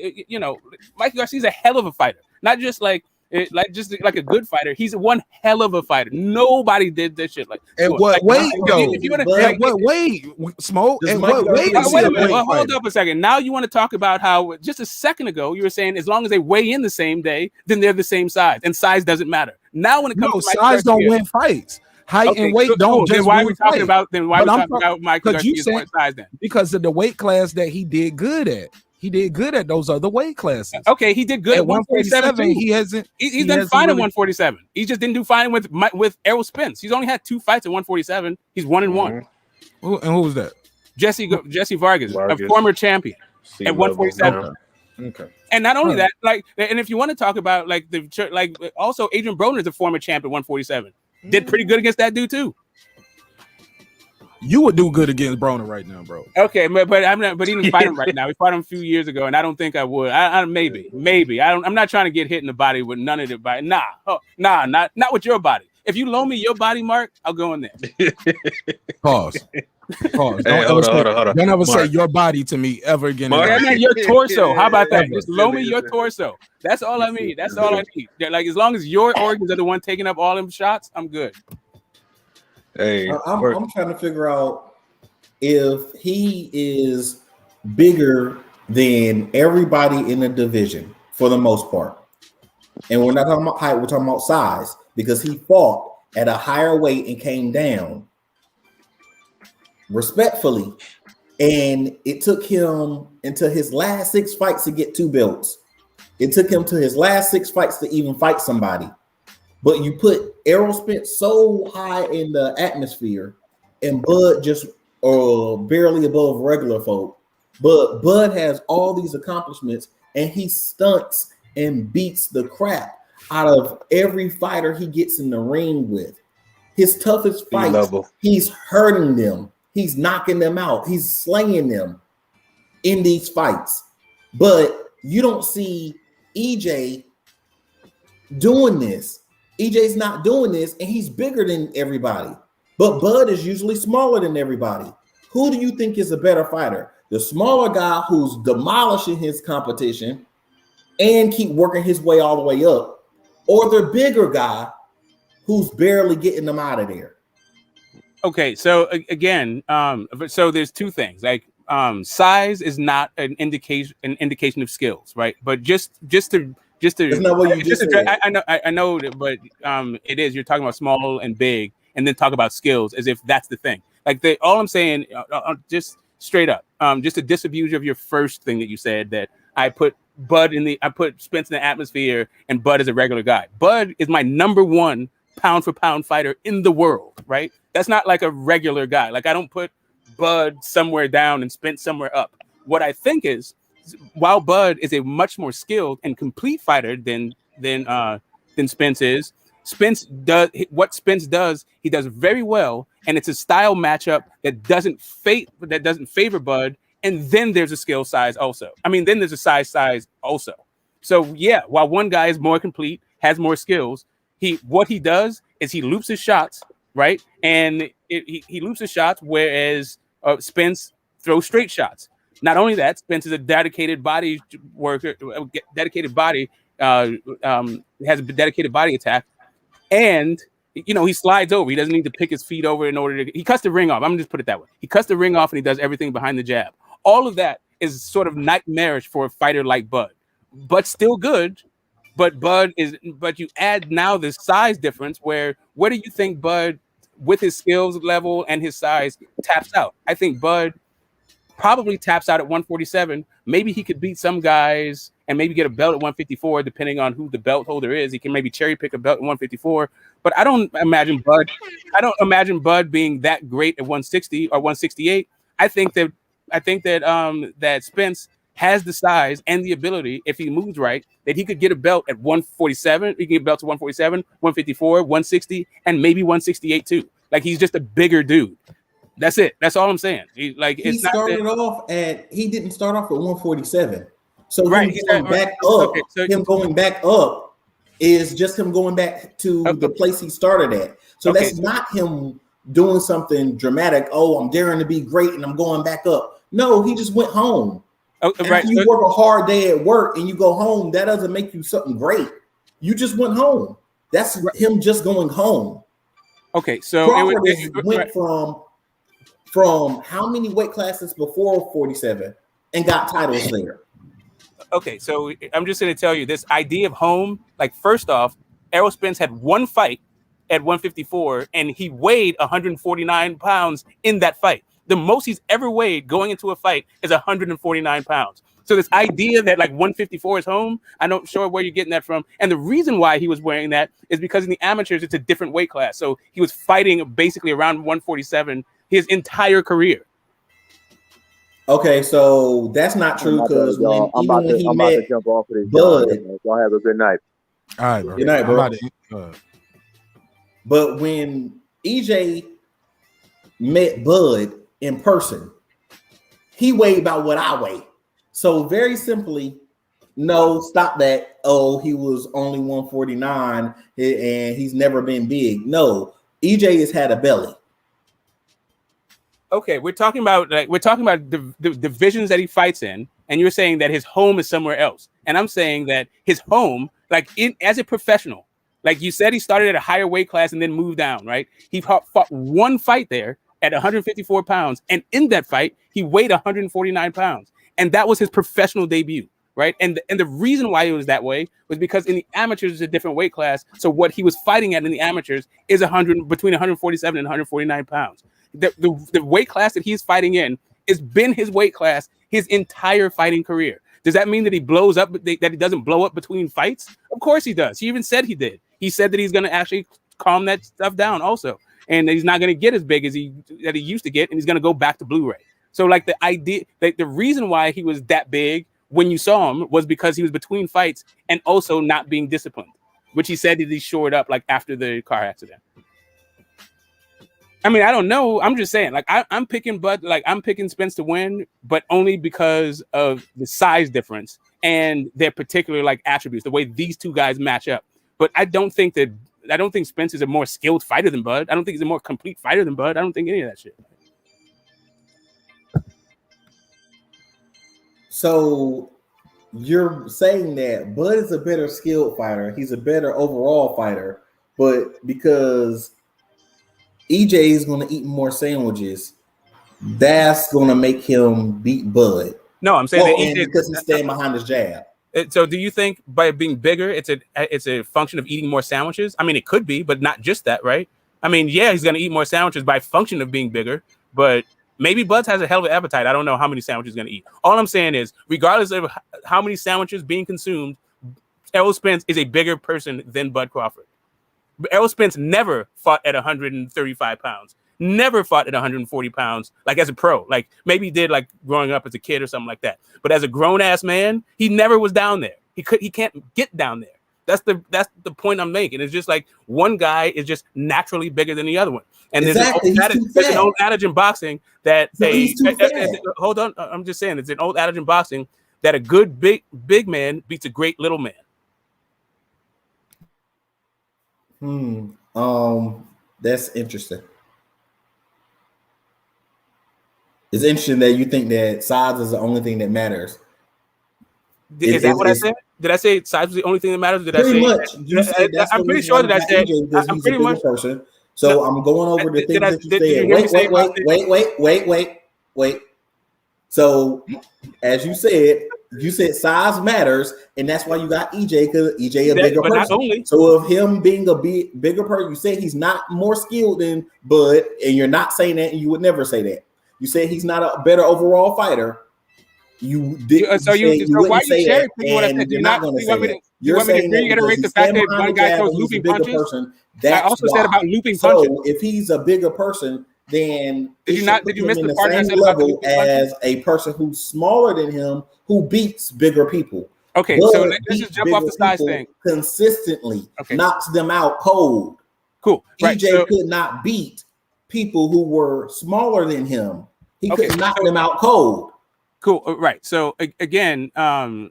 Mikey Garcia's a hell of a fighter. Not just like a good fighter. He's one hell of a fighter. Nobody did this shit like. And what weight, yo? What weight, Smoke? And what weight? Wait a minute. Well, hold up a second. Now you want to talk about how just a second ago you were saying as long as they weigh in the same day, then they're the same size, and size doesn't matter. Now when it comes to size don't win fights. Height and weight don't just. Then why are we win talking fights. about? Then why are we talking about Mikey Garcia's size then? Because of the weight class that he did good at. He did good at those other weight classes. Okay, he did good at 147. He hasn't. He's done fine at 147. He just didn't do fine with Errol Spence. He's only had 2 fights at 147. He's 1-1. And who was that? Jesse Vargas, a former champion at 147. Okay. And not only that, and if you want to talk about also Adrian Broner is a former champ at 147. Did pretty good against that dude too. You would do good against Broner right now, bro. Okay, but I'm not. But he didn't fight him right now. We fought him a few years ago, and I don't think I would. Maybe. I'm not trying to get hit in the body with none of the body. Not with your body. If you loan me your body, Mark, I'll go in there. Pause. Don't Hey, hold on. Don't ever say your body to me ever again. I mean your torso. How about that? Just loan me your torso. That's all I mean. That's all I need. Like as long as your organs are the one taking up all them shots, I'm good. Hey, I'm trying to figure out if he is bigger than everybody in the division for the most part. And we're not talking about height, we're talking about size, because he fought at a higher weight and came down respectfully. And it took him into his last 6 fights to get 2 belts. It took him to his last 6 fights to even fight somebody. But you put Errol Spence so high in the atmosphere, and Bud just barely above regular folk. But Bud has all these accomplishments, and he stunts and beats the crap out of every fighter he gets in the ring with. His toughest fights, he's hurting them. He's knocking them out. He's slaying them in these fights. But you don't see EJ doing this. EJ's not doing this, and he's bigger than everybody. But Bud is usually smaller than everybody. Who do you think is a better fighter? The smaller guy who's demolishing his competition and keep working his way all the way up, or the bigger guy who's barely getting them out of there? Okay, so again, so there's 2 things. Like size is not an indication of skills, right? But just to That's not what you just said. I know, but it is. You're talking about small and big, and then talk about skills as if that's the thing. Like all I'm saying, just straight up, just to disabuse you of your first thing that you said, that I put Spence in the atmosphere, and Bud is a regular guy. Bud is my number 1 pound for pound fighter in the world, right? That's not like a regular guy. Like I don't put Bud somewhere down and Spence somewhere up. What I think is, while Bud is a much more skilled and complete fighter than Spence is, Spence does he does very well, and it's a style matchup that doesn't favor Bud. And then there's a skill size also. I mean, then there's a size also. So yeah, while one guy is more complete, has more skills, what he does is he loops his shots, right? And he loops his shots, whereas Spence throws straight shots. Not only that, Spence is a dedicated body worker, dedicated body, has a dedicated body attack. And, he slides over. He doesn't need to pick his feet over in order to, he cuts the ring off. I'm going to just put it that way. He cuts the ring off, and he does everything behind the jab. All of that is sort of nightmarish for a fighter like Bud, but still good. But you add now this size difference where do you think Bud, with his skills level and his size, taps out? I think Bud probably taps out at 147. Maybe he could beat some guys and maybe get a belt at 154, depending on who the belt holder is. He can maybe cherry pick a belt at 154. But I don't imagine Bud being that great at 160 or 168. I think that Spence has the size and the ability, if he moves right, that he could get a belt at 147. He can get belts at 147, 154, 160, and maybe 168 too. Like, he's just a bigger dude. That's it. That's all I'm saying. He didn't start off at 147. So Right, him he going said- back up, okay, so- him going back up is just him going back to the place he started at. So Okay, that's not him doing something dramatic. Oh, I'm daring to be great and I'm going back up. No, he just went home. After you work a hard day at work and you go home, that doesn't make you something great. You just went home. That's him just going home. Okay, so Crawford went from how many weight classes before 47 and got titles there? Okay, so I'm just going to tell you this idea of home. Like, first off, Errol Spence had one fight at 154, and he weighed 149 pounds in that fight. The most he's ever weighed going into a fight is 149 pounds. So this idea that like 154 is home, I'm not sure where you're getting that from. And the reason why he was wearing that is because in the amateurs, it's a different weight class. So he was fighting basically around 147 his entire career. Okay, so that's not true because I'm about to jump off of this. Bud, y'all have a good night. All right, bro. Good night, bro. bro. But when EJ met Bud in person, he weighed about what I weigh. So very simply, no, stop that. Oh, he was only 149 and he's never been big. No, EJ has had a belly. Okay, we're talking about the divisions that he fights in, and you're saying that his home is somewhere else. And I'm saying that his home, like as a professional, like you said, he started at a higher weight class and then moved down, right? He fought one fight there at 154 pounds, and in that fight, he weighed 149 pounds, and that was his professional debut, right? And the reason why it was that way was because in the amateurs it's a different weight class. So what he was fighting at in the amateurs is between 147 and 149 pounds. The weight class that he's fighting in has been his weight class his entire fighting career. Does that mean that he blows up, that he doesn't blow up between fights? Of course he does. He even said he did. He said that he's going to actually calm that stuff down also, and he's not going to get as big as he used to get, and he's going to go back to Blu-ray. So like the idea, like the reason why he was that big when you saw him was because he was between fights and also not being disciplined, which he said that he shored up like after the car accident. I mean, I don't know. I'm just saying, like, I'm picking Spence to win, but only because of the size difference and their particular like attributes, the way these two guys match up. But I don't think Spence is a more skilled fighter than Bud. I don't think he's a more complete fighter than Bud. I don't think any of that shit. So you're saying that Bud is a better skilled fighter, he's a better overall fighter, but because EJ is going to eat more sandwiches, that's going to make him beat Bud. No, I'm saying that EJ, because he's staying behind his jab. So do you think by being bigger, it's a function of eating more sandwiches? I mean, it could be, but not just that, right? I mean, yeah, he's going to eat more sandwiches by function of being bigger, but maybe Bud has a hell of an appetite. I don't know how many sandwiches he's going to eat. All I'm saying is, regardless of how many sandwiches being consumed, Errol Spence is a bigger person than Bud Crawford. Errol Spence never fought at 135 pounds, never fought at 140 pounds, like as a pro. Like maybe he did like growing up as a kid or something like that. But as a grown-ass man, he never was down there. He can't get down there. That's the point I'm making. It's just like one guy is just naturally bigger than the other one. And exactly. there's an old adage in boxing that hold on, I'm just saying it's an old adage in boxing that a good big man beats a great little man. That's interesting. It's interesting that you think that size is the only thing that matters. Is that what I said? Did I say size was the only thing that matters? Pretty much. I'm pretty sure that I said. I'm pretty much person. So no, I'm going over the things that you said. Wait. So as you said size matters, and that's why you got EJ, because EJ a bigger person. So of him being a bigger person, you say he's not more skilled than Bud, and you're not saying that, and you would never say that. You say he's not a better overall fighter. You did. So why are you cherry picking what I said? You're not going to say that. You're saying that reiterate the fact that one guy throws looping punches. I also said about looping punches. So if he's a bigger person, then did you miss the part I said level as a person who's smaller than him who beats bigger people? Okay, so let's just jump off the size thing. Consistently knocks them out cold. Cool. EJ could not beat people who were smaller than him. He couldn't knock them out cold. Cool. Right. So again, the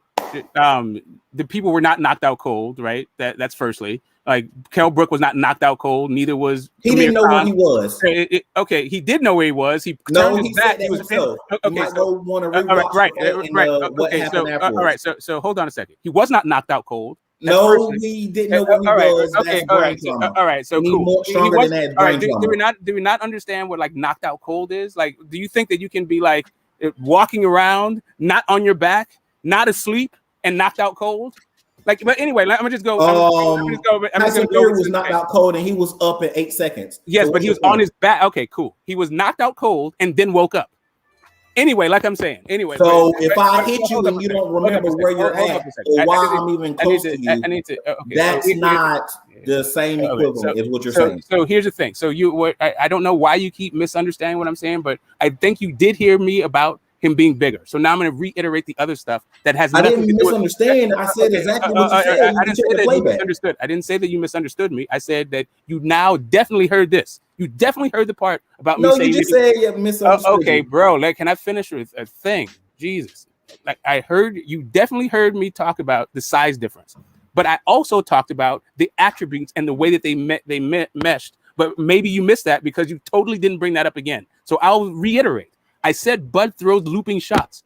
people were not knocked out cold, right? That's firstly. Like Kell Brook was not knocked out cold. Neither was he Amir didn't know Khan. where he was. Okay, he did know where he was. He No, turned his he back. said that He was himself. okay. You might So want to all rewatch right, the fight right. and what Okay, happened so afterwards. all right. So hold on a second. He was not knocked out cold. That's No, firstly. he didn't know where he All right. was. Okay. That's All brain right. trauma. All right. So You need cool. more stronger than that all right. brain trauma. Do we not understand what like knocked out cold is? Like, do you think that you can be like walking around, not on your back, not asleep, and knocked out cold? Like, but anyway, I'm gonna just go. Tyson Fury was knocked out cold and he was up in 8 seconds. Yes, So but he was on his back. Okay, cool. He was knocked out cold and then woke up. Anyway, like I'm saying. Anyway. So if I hit you and you don't remember where you're at or why I'm even close to you, that's not the same equivalent is what you're saying. So here's the thing. So I don't know why you keep misunderstanding what I'm saying, but I think you did hear me about him being bigger. So now I'm going to reiterate the other stuff that has nothing to do with. I didn't misunderstand. I said exactly what you said. I didn't say that you misunderstood. I didn't say that you misunderstood me. I said that you now definitely heard this. You definitely heard the part about me saying. No, you just said you misunderstood. Okay, bro. Like, can I finish with a thing? Jesus. Like, you definitely heard me talk about the size difference, but I also talked about the attributes and the way that they meshed. But maybe you missed that because you totally didn't bring that up again. So I'll reiterate. I said Bud throws looping shots.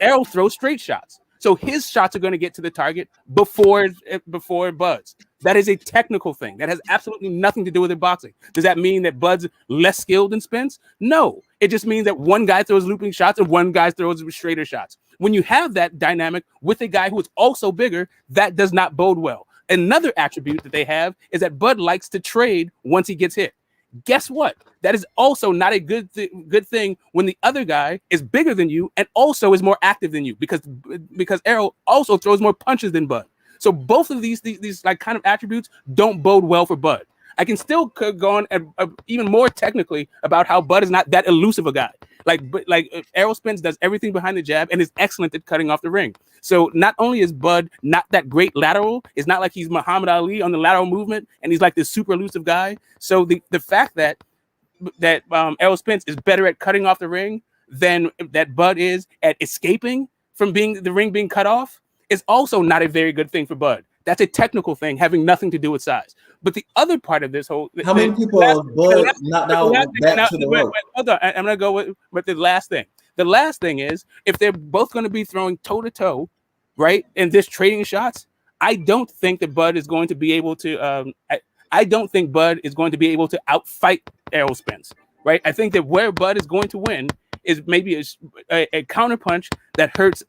Errol throws straight shots. So his shots are going to get to the target before Bud's. That is a technical thing. That has absolutely nothing to do with boxing. Does that mean that Bud's less skilled than Spence? No. It just means that one guy throws looping shots and one guy throws straighter shots. When you have that dynamic with a guy who is also bigger, that does not bode well. Another attribute that they have is that Bud likes to trade once he gets hit. Guess what? That is also not a good thing when the other guy is bigger than you and also is more active than you because Errol also throws more punches than Bud. So both of these like kind of attributes don't bode well for Bud. I can still go on even more technically about how Bud is not that elusive a guy. Like Errol Spence does everything behind the jab and is excellent at cutting off the ring. So not only is Bud not that great lateral, it's not like he's Muhammad Ali on the lateral movement and he's like this super elusive guy. So the fact that Errol Spence is better at cutting off the ring than that Bud is at escaping from the ring being cut off is also not a very good thing for Bud. That's a technical thing having nothing to do with size. But the other part of this whole how many people have Bud knocked out back to the rope? Hold on, I'm gonna go with the last thing. The last thing is if they're both going to be throwing toe to toe, right, and just trading shots, I don't think that Bud is going to be able to. I don't think Bud is going to be able to outfight Errol Spence, right? I think that where Bud is going to win is maybe a counter punch that hurts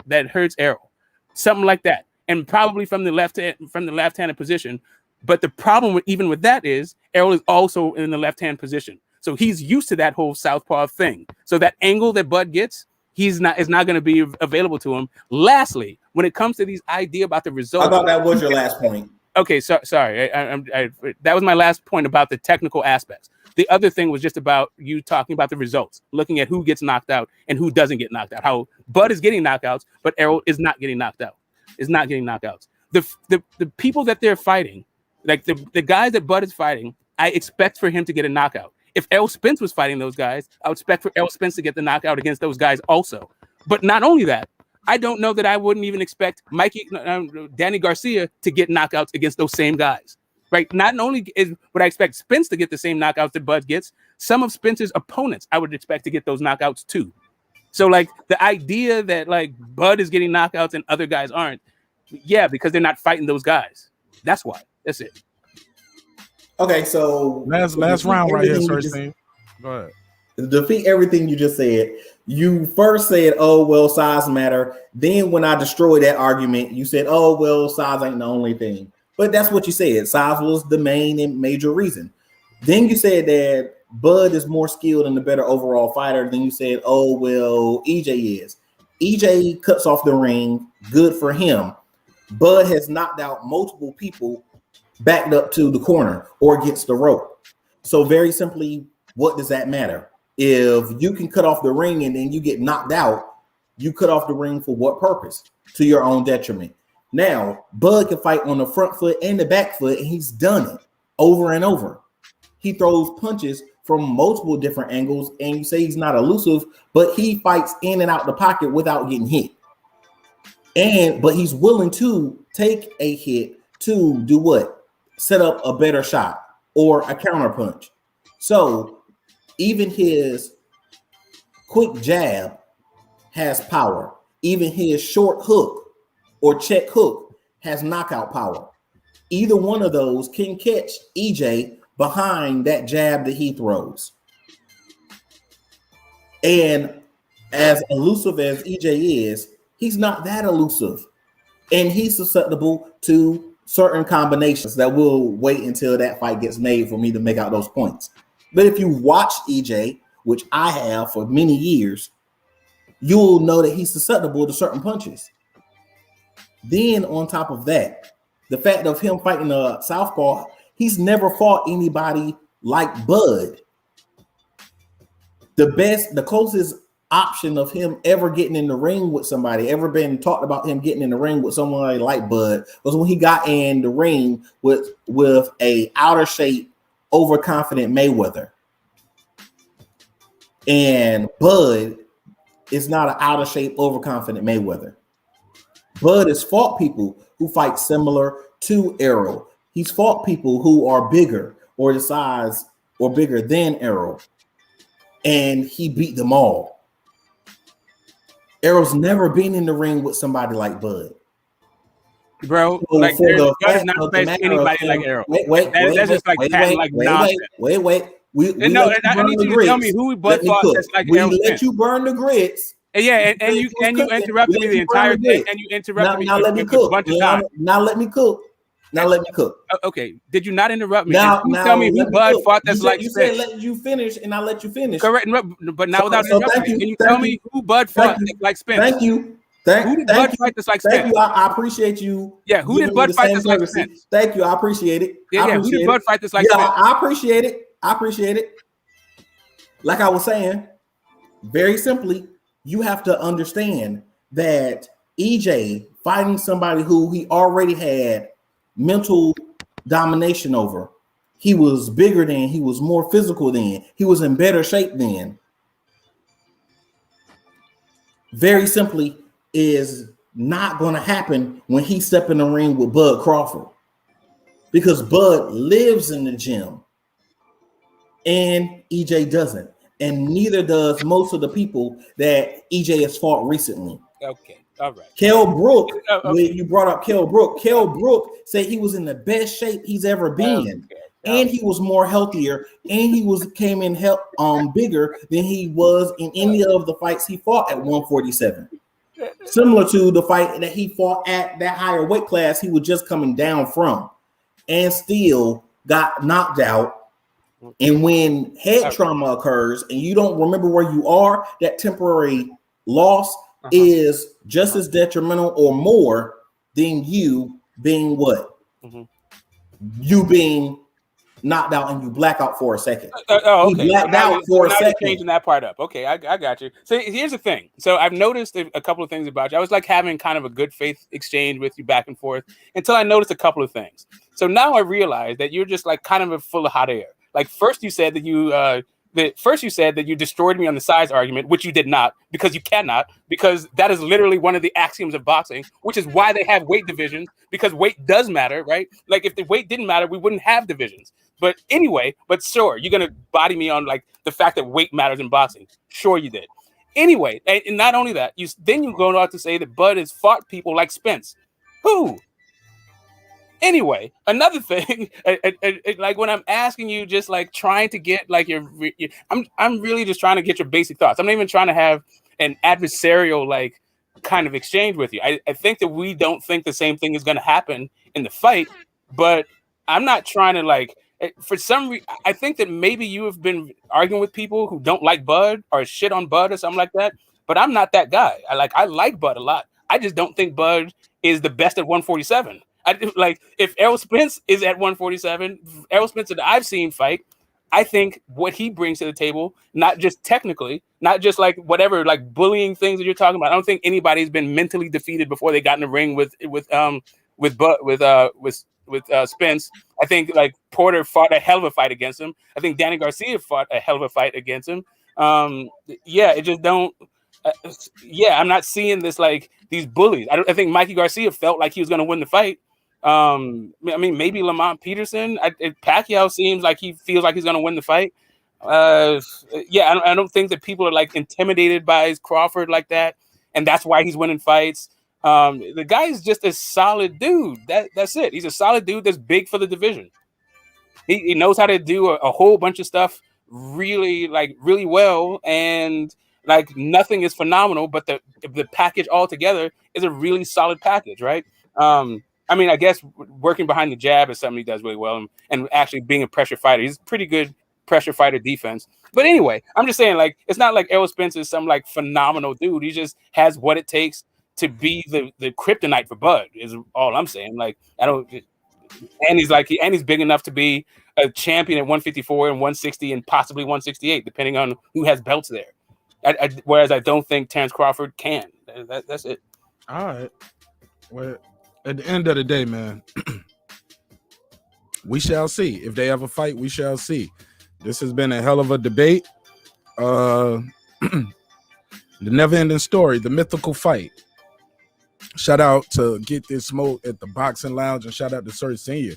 Errol, something like that, and probably from the left-handed position. But the problem even with that is Errol is also in the left-hand position. So he's used to that whole southpaw thing. So that angle that Bud gets, is not going to be available to him. Lastly, when it comes to these idea about the results, I thought that was your last point. Okay, sorry. That was my last point about the technical aspects. The other thing was just about you talking about the results, looking at who gets knocked out and who doesn't get knocked out. How Bud is getting knockouts, but Errol is not getting knocked out. Is not getting knockouts. The people that they're fighting, like the guys that Bud is fighting, I expect for him to get a knockout. If Errol Spence was fighting those guys, I would expect for Errol Spence to get the knockout against those guys also. But not only that, I don't know that I wouldn't even expect Danny Garcia to get knockouts against those same guys, right? Not only would I expect Spence to get the same knockouts that Bud gets, some of Spence's opponents I would expect to get those knockouts too. So like the idea that like Bud is getting knockouts and other guys aren't, yeah, because they're not fighting those guys. That's why. That's it. Okay, so last round right here, first thing. Go ahead. To defeat everything you just said, you first said, "Oh well, size matter." Then when I destroyed that argument, you said, "Oh well, size ain't the only thing." But that's what you said. Size was the main and major reason. Then you said that Bud is more skilled and the better overall fighter. Then you said, "Oh well, EJ is." EJ cuts off the ring. Good for him. Bud has knocked out multiple people backed up to the corner or against the rope. So very simply, what does that matter? If you can cut off the ring and then you get knocked out, you cut off the ring for what purpose? To your own detriment. Now, Bud can fight on the front foot and the back foot, and he's done it over and over. He throws punches from multiple different angles, and you say he's not elusive, but he fights in and out the pocket without getting hit. But he's willing to take a hit to do what? Set up a better shot or a counter punch. So even his quick jab has power. Even his short hook or check hook has knockout power. Either one of those can catch EJ behind that jab that he throws. And as elusive as EJ is, he's not that elusive. And he's susceptible to certain combinations that will wait until that fight gets made for me to make out those points. But if you watch EJ, which I have for many years, you'll know that he's susceptible to certain punches. Then on top of that, the fact of him fighting a southpaw, he's never fought anybody like Bud. The closest option of him ever getting in the ring with somebody, ever been talked about him getting in the ring with someone like Bud, was when he got in the ring with a outer shape, overconfident Mayweather. And Bud is not an outer shape, overconfident Mayweather. Bud has fought people who fight similar to Errol. He's fought people who are bigger or the size or bigger than Errol. And he beat them all. Errol's never been in the ring with somebody like Bud. Bro, So like for the there's fact not of the face matter anybody of like him- Errol. Wait, That's just like patent like nonsense. wait. We No, let you I burn need the you to tell grits. me who Bud Let me fought cook. that's like We Errol let Spence. you burn the grits. And yeah, and you was cooking. interrupted We me let the you burn entire the day, grits. and you interrupted me Now let me a cook. bunch of times. Now let me cook. Now let me cook. Okay, did you not interrupt me? Now, And you tell me who let me Bud cook. fought You that's said, like you said Spence. let you finish, and I let you finish. Correct, but now without So interrupting thank me, you. can you Thank tell you. me who Bud fought that's like Spence? Thank you. Who Thank did Bud you. fight that's like Thank Spence? you. I appreciate you. Yeah, who did giving me Bud the fight same that's like courtesy. Spence? Thank you. I appreciate it. Yeah, I who did appreciate Bud it. fight that's like Yeah, Spence? I appreciate it. I appreciate it. Like I was saying, very simply, you have to understand that EJ fighting somebody who he already had mental domination over. He was bigger than, he was more physical than, he was in better shape than. Very simply is not going to happen when he step in the ring with Bud Crawford, because Bud lives in the gym and EJ doesn't, and neither does most of the people that EJ has fought recently. Okay, all right. Kell Brook, Okay. when you brought up Kell Brook said he was in the best shape he's ever been. And he was more healthier, and he came in bigger than he was in any of the fights he fought at 147. Similar to the fight that he fought at that higher weight class he was just coming down from, and still got knocked out. And when head trauma occurs and you don't remember where you are, that temporary loss is just as detrimental or more than you being what? You being knocked out and you black out for a second. Okay. He blacked out for a now second. you're changing that part up. Okay, I got you. So here's the thing. So I've noticed a couple of things about you. I was like having kind of a good faith exchange with you back and forth until I noticed a couple of things. So now I realize that you're just like kind of full of hot air. Like first you said that you destroyed me on the size argument, which you did not, because you cannot, because that is literally one of the axioms of boxing, which is why they have weight divisions, because weight does matter, right? Like if the weight didn't matter, we wouldn't have divisions. But anyway, but sure, you're gonna body me on like the fact that weight matters in boxing. Sure, you did. Anyway, and not only that, you go on to say that Bud has fought people like Spence. Who? Anyway, another thing, like when I'm asking you, just like trying to get like I'm really just trying to get your basic thoughts. I'm not even trying to have an adversarial like kind of exchange with you. I think that we don't think the same thing is going to happen in the fight, but I'm not trying to like. For some reason, I think that maybe you have been arguing with people who don't like Bud or shit on Bud or something like that. But I'm not that guy. I like Bud a lot. I just don't think Bud is the best at 147. Like if Errol Spence is at 147, Errol Spence that I've seen fight, I think what he brings to the table, not just technically, not just like whatever like bullying things that you're talking about. I don't think anybody's been mentally defeated before they got in the ring with Spence. I think like Porter fought a hell of a fight against him. I think Danny Garcia fought a hell of a fight against him. It just don't. I'm not seeing this like these bullies. I think Mikey Garcia felt like he was going to win the fight. I mean, maybe Lamont Peterson. Pacquiao seems like he feels like he's going to win the fight. I don't think that people are like intimidated by Crawford like that, and that's why he's winning fights. The guy is just a solid dude. That's it. He's a solid dude that's big for the division. He knows how to do a whole bunch of stuff really well, and like nothing is phenomenal, but the package altogether is a really solid package, right? I mean, I guess working behind the jab is something he does really well, and actually being a pressure fighter, he's pretty good pressure fighter defense. But anyway, I'm just saying, like, it's not like Errol Spence is some like phenomenal dude. He just has what it takes to be the kryptonite for Bud. Is all I'm saying. Like, and he's big enough to be a champion at 154 and 160 and possibly 168, depending on who has belts there. Whereas I don't think Terence Crawford can. That's it. All right. Well, at the end of the day, man, we shall see. If they ever fight, we shall see. This has been a hell of a debate. The never-ending story, the mythical fight. Shout out to Get This Smoke at the Boxing Lounge, and shout out to CER Sr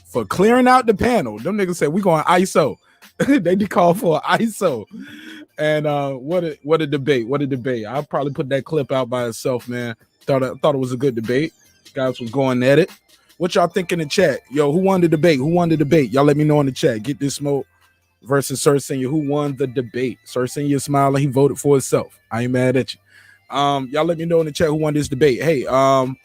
for clearing out the panel. Them niggas said we going ISO. They did call for an ISO. And what a debate. What a debate. I'll probably put that clip out by itself, man. Thought it was a good debate. Guys was going at it. What y'all think in the chat? Yo, who won the debate? Who won the debate? Y'all let me know in the chat. Get This Smoke versus CER Sr. Who won the debate? CER Sr. smiling. He voted for himself. I ain't mad at you. Y'all let me know in the chat who won this debate. Hey, I'm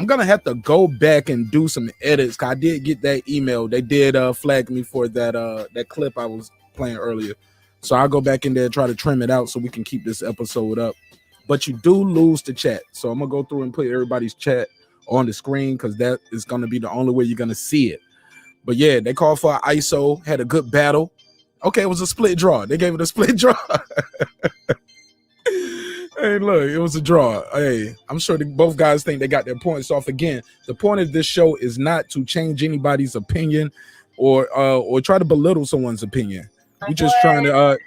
gonna have to go back and do some edits. Cause I did get that email. They did flag me for that clip I was playing earlier. So I'll go back in there and try to trim it out so we can keep this episode up. But you do lose the chat. So I'm gonna go through and put everybody's chat on the screen because that is gonna be the only way you're gonna see it. But yeah, they called for an ISO, had a good battle. Okay, it was a split draw. They gave it a split draw. Hey, look, it was a draw. Hey, I'm sure both guys think they got their points off. Again, the point of this show is not to change anybody's opinion or try to belittle someone's opinion. We're just trying to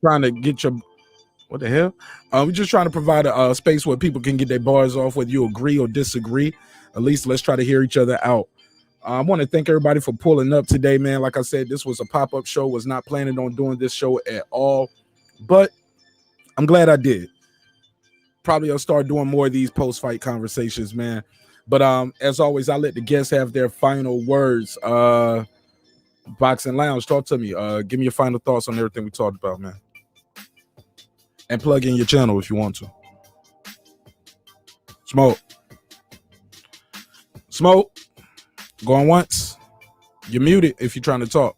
trying to get your what the hell? We're just trying to provide a space where people can get their bars off, whether you agree or disagree. At least let's try to hear each other out. I want to thank everybody for pulling up today, man. Like I said, this was a pop-up show. Was not planning on doing this show at all, but I'm glad I did. Probably I'll start doing more of these post-fight conversations, man. But as always, I'll let the guests have their final words. Boxing Lounge, talk to me. Give me your final thoughts on everything we talked about, man. And plug in your channel if you want to. Smoke. Going once. You're muted if you're trying to talk.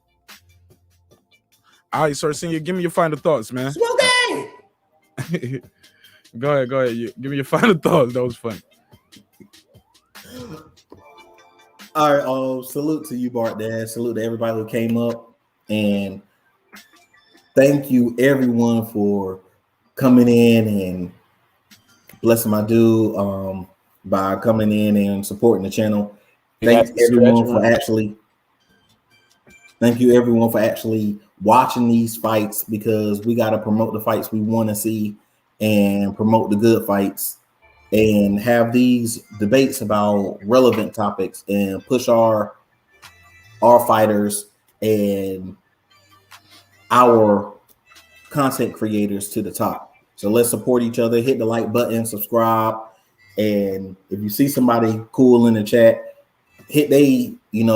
All right, CER Sr, give me your final thoughts, man. Smoke it! Go ahead. Give me your final thoughts. That was funny. All right. Salute to you, Marq Nash. Salute to everybody who came up, and thank you everyone for coming in and blessing my dude by coming in and supporting the channel. Thank you everyone for actually watching these fights, because we got to promote the fights we want to see and promote the good fights and have these debates about relevant topics and push our fighters and our content creators to the top. So let's support each other. Hit the like button, subscribe, and if you see somebody cool in the chat, hit they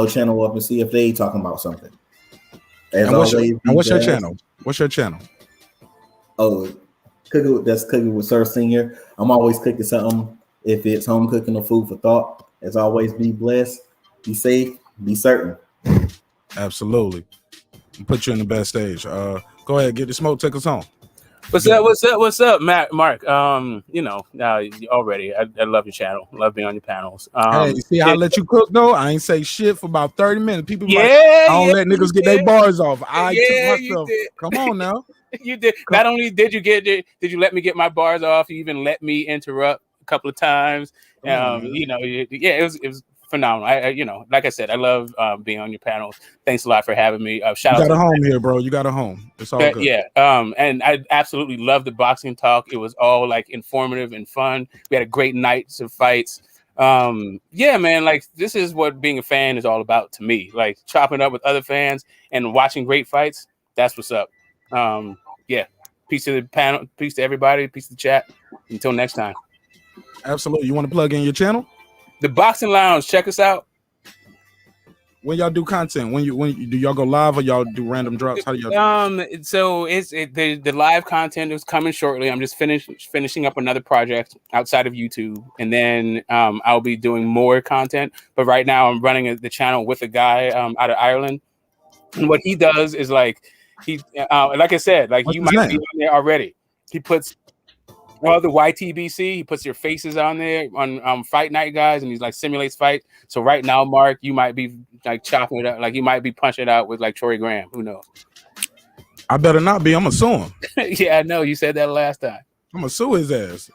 channel up and see if they talking about something. What's your channel? What's your channel? Oh, cooking with CER Sr. I'm always cooking something. If it's home cooking or food for thought, as always, be blessed, be safe, be certain. Absolutely. Put you in the best stage. Go ahead, Get the Smoke. Take us home. What's up, Mark? Already, I love your channel. Love being on your panels. Hey, see how I let you cook though? I ain't say shit for about 30 minutes. People I don't let niggas get their bars off. I took myself. Come on now. You did. Not only did you let me get my bars off, you even let me interrupt a couple of times. You know, it was phenomenal. I you know, like I said, I love being on your panels. Thanks a lot for having me. Shout You out got to a home here, bro. You got a home. It's all good. Yeah. And I absolutely love the boxing talk. It was all like informative and fun. We had a great night of fights. Yeah, man, like this is what being a fan is all about to me. Like chopping up with other fans and watching great fights. That's what's up. Yeah. Peace to the panel, peace to everybody, peace to the chat. Until next time. Absolutely. You want to plug in your channel? The Boxing Lounge. Check us out. When y'all do content, when you do y'all go live or y'all do random drops? How do y'all do? So the live content is coming shortly. I'm just finishing up another project outside of YouTube, and then I'll be doing more content. But right now I'm running the channel with a guy out of Ireland, and what he does is like like I said, like you might be on there already. He puts all the YTBC, he puts your faces on there on fight night, guys, and he's like simulates fight. So right now, Mark, you might be like chopping it up, like you might be punching it out with like Troy Graham. Who knows? I better not be. I'm gonna sue him. Yeah, I know. You said that last time. I'm gonna sue his ass.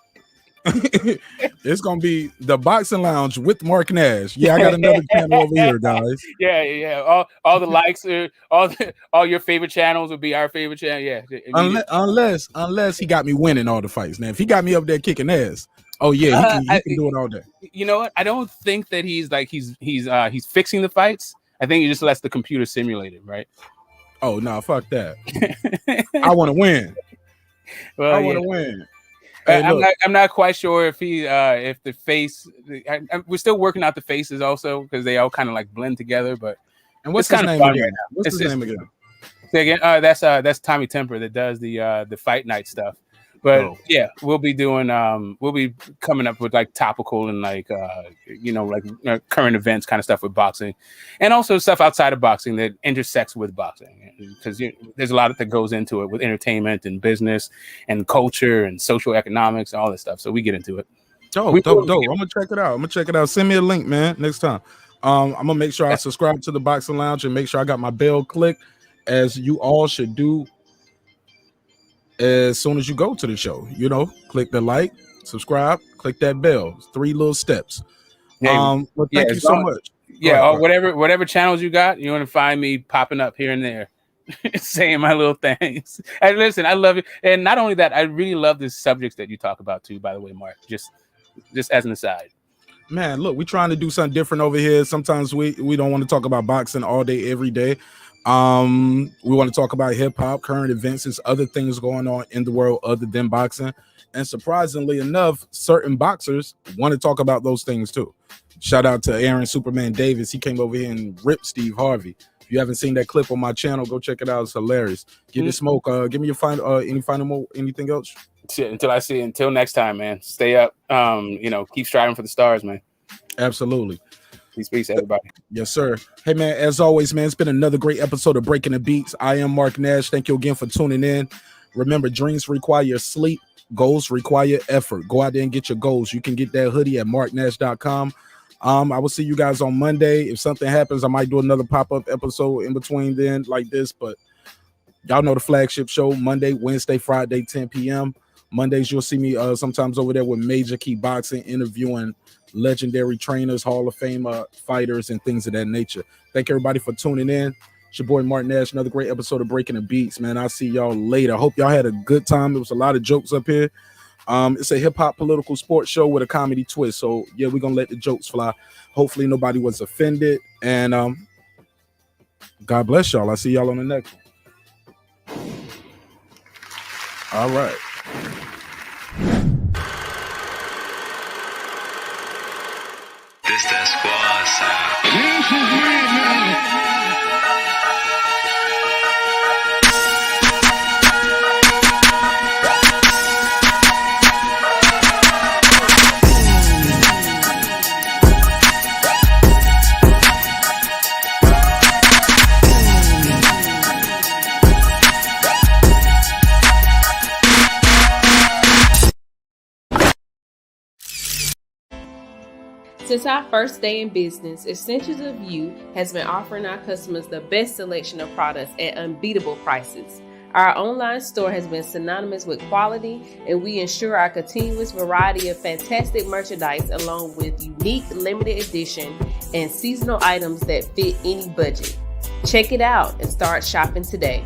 It's gonna be the Boxing Lounge with Marq Nash. Yeah, I got another channel over here, guys. Yeah. All the likes are all your favorite channels would be our favorite channel. Yeah. Unless he got me winning all the fights. Now, if he got me up there kicking ass, oh yeah, he can do it all day. You know what? I don't think that he's fixing the fights. I think he just lets the computer simulate it, right? Oh no, fuck that. I want to win. Well, I want to win. Hey, I'm not quite sure if if the face. We're still working out the faces also because they all kind of like blend together. But and what's his name again? Right now. What's his name again? Say again. That's Tommy Temper that does the fight night stuff. But yeah, we'll be doing we'll be coming up with like topical and like current events kind of stuff with boxing, and also stuff outside of boxing that intersects with boxing, because there's a lot that goes into it with entertainment and business and culture and social economics and all this stuff. So we get into it. Dope. I'm gonna check it out. Send me a link, man, next time. I'm gonna make sure I subscribe to the Boxing Lounge and make sure I got my bell clicked, as you all should do. As soon as you go to the show, click the like, subscribe, click that bell. 3 little steps. Well, thank you so much. Yeah, whatever channels you got, you want to find me popping up here and there, saying my little things. And listen, I love it. And not only that, I really love the subjects that you talk about too, by the way, Mark. Just as an aside. Man, look, we're trying to do something different over here. Sometimes we don't want to talk about boxing all day, every day. We want to talk about hip hop, current events, and other things going on in the world other than boxing. And surprisingly enough, certain boxers want to talk about those things too. Shout out to Aaron Superman Davis. He came over here and ripped Steve Harvey. If you haven't seen that clip on my channel, go check it out. It's hilarious. Give me smoke. Give me your final anything else? Shit, until next time, man. Stay up. Keep striving for the stars, man. Absolutely. Peace, everybody. Yes, sir. Hey, man, as always, man, it's been another great episode of Breaking the Beats. I am Marq Nash. Thank you again for tuning in. Remember, dreams require sleep. Goals require effort. Go out there and get your goals. You can get that hoodie at marqnash.com. I will see you guys on Monday. If something happens, I might do another pop-up episode in between then like this. But y'all know the flagship show, Monday, Wednesday, Friday, 10 p.m. Mondays, you'll see me sometimes over there with Major Key Boxing, interviewing legendary trainers, Hall of Fame fighters, and things of that nature. Thank everybody for tuning in. It's your boy Marq Nash, another great episode of Breaking the Beats, man. I'll see y'all later. I hope y'all had a good time. There was a lot of jokes up here. It's a hip-hop political sports show with a comedy twist. So, yeah, we're going to let the jokes fly. Hopefully nobody was offended. And God bless y'all. I'll see y'all on the next one. All right. This that squad sound. This is madness. Since our first day in business, Essentials of You has been offering our customers the best selection of products at unbeatable prices. Our online store has been synonymous with quality, and we ensure our continuous variety of fantastic merchandise along with unique limited edition and seasonal items that fit any budget. Check it out and start shopping today.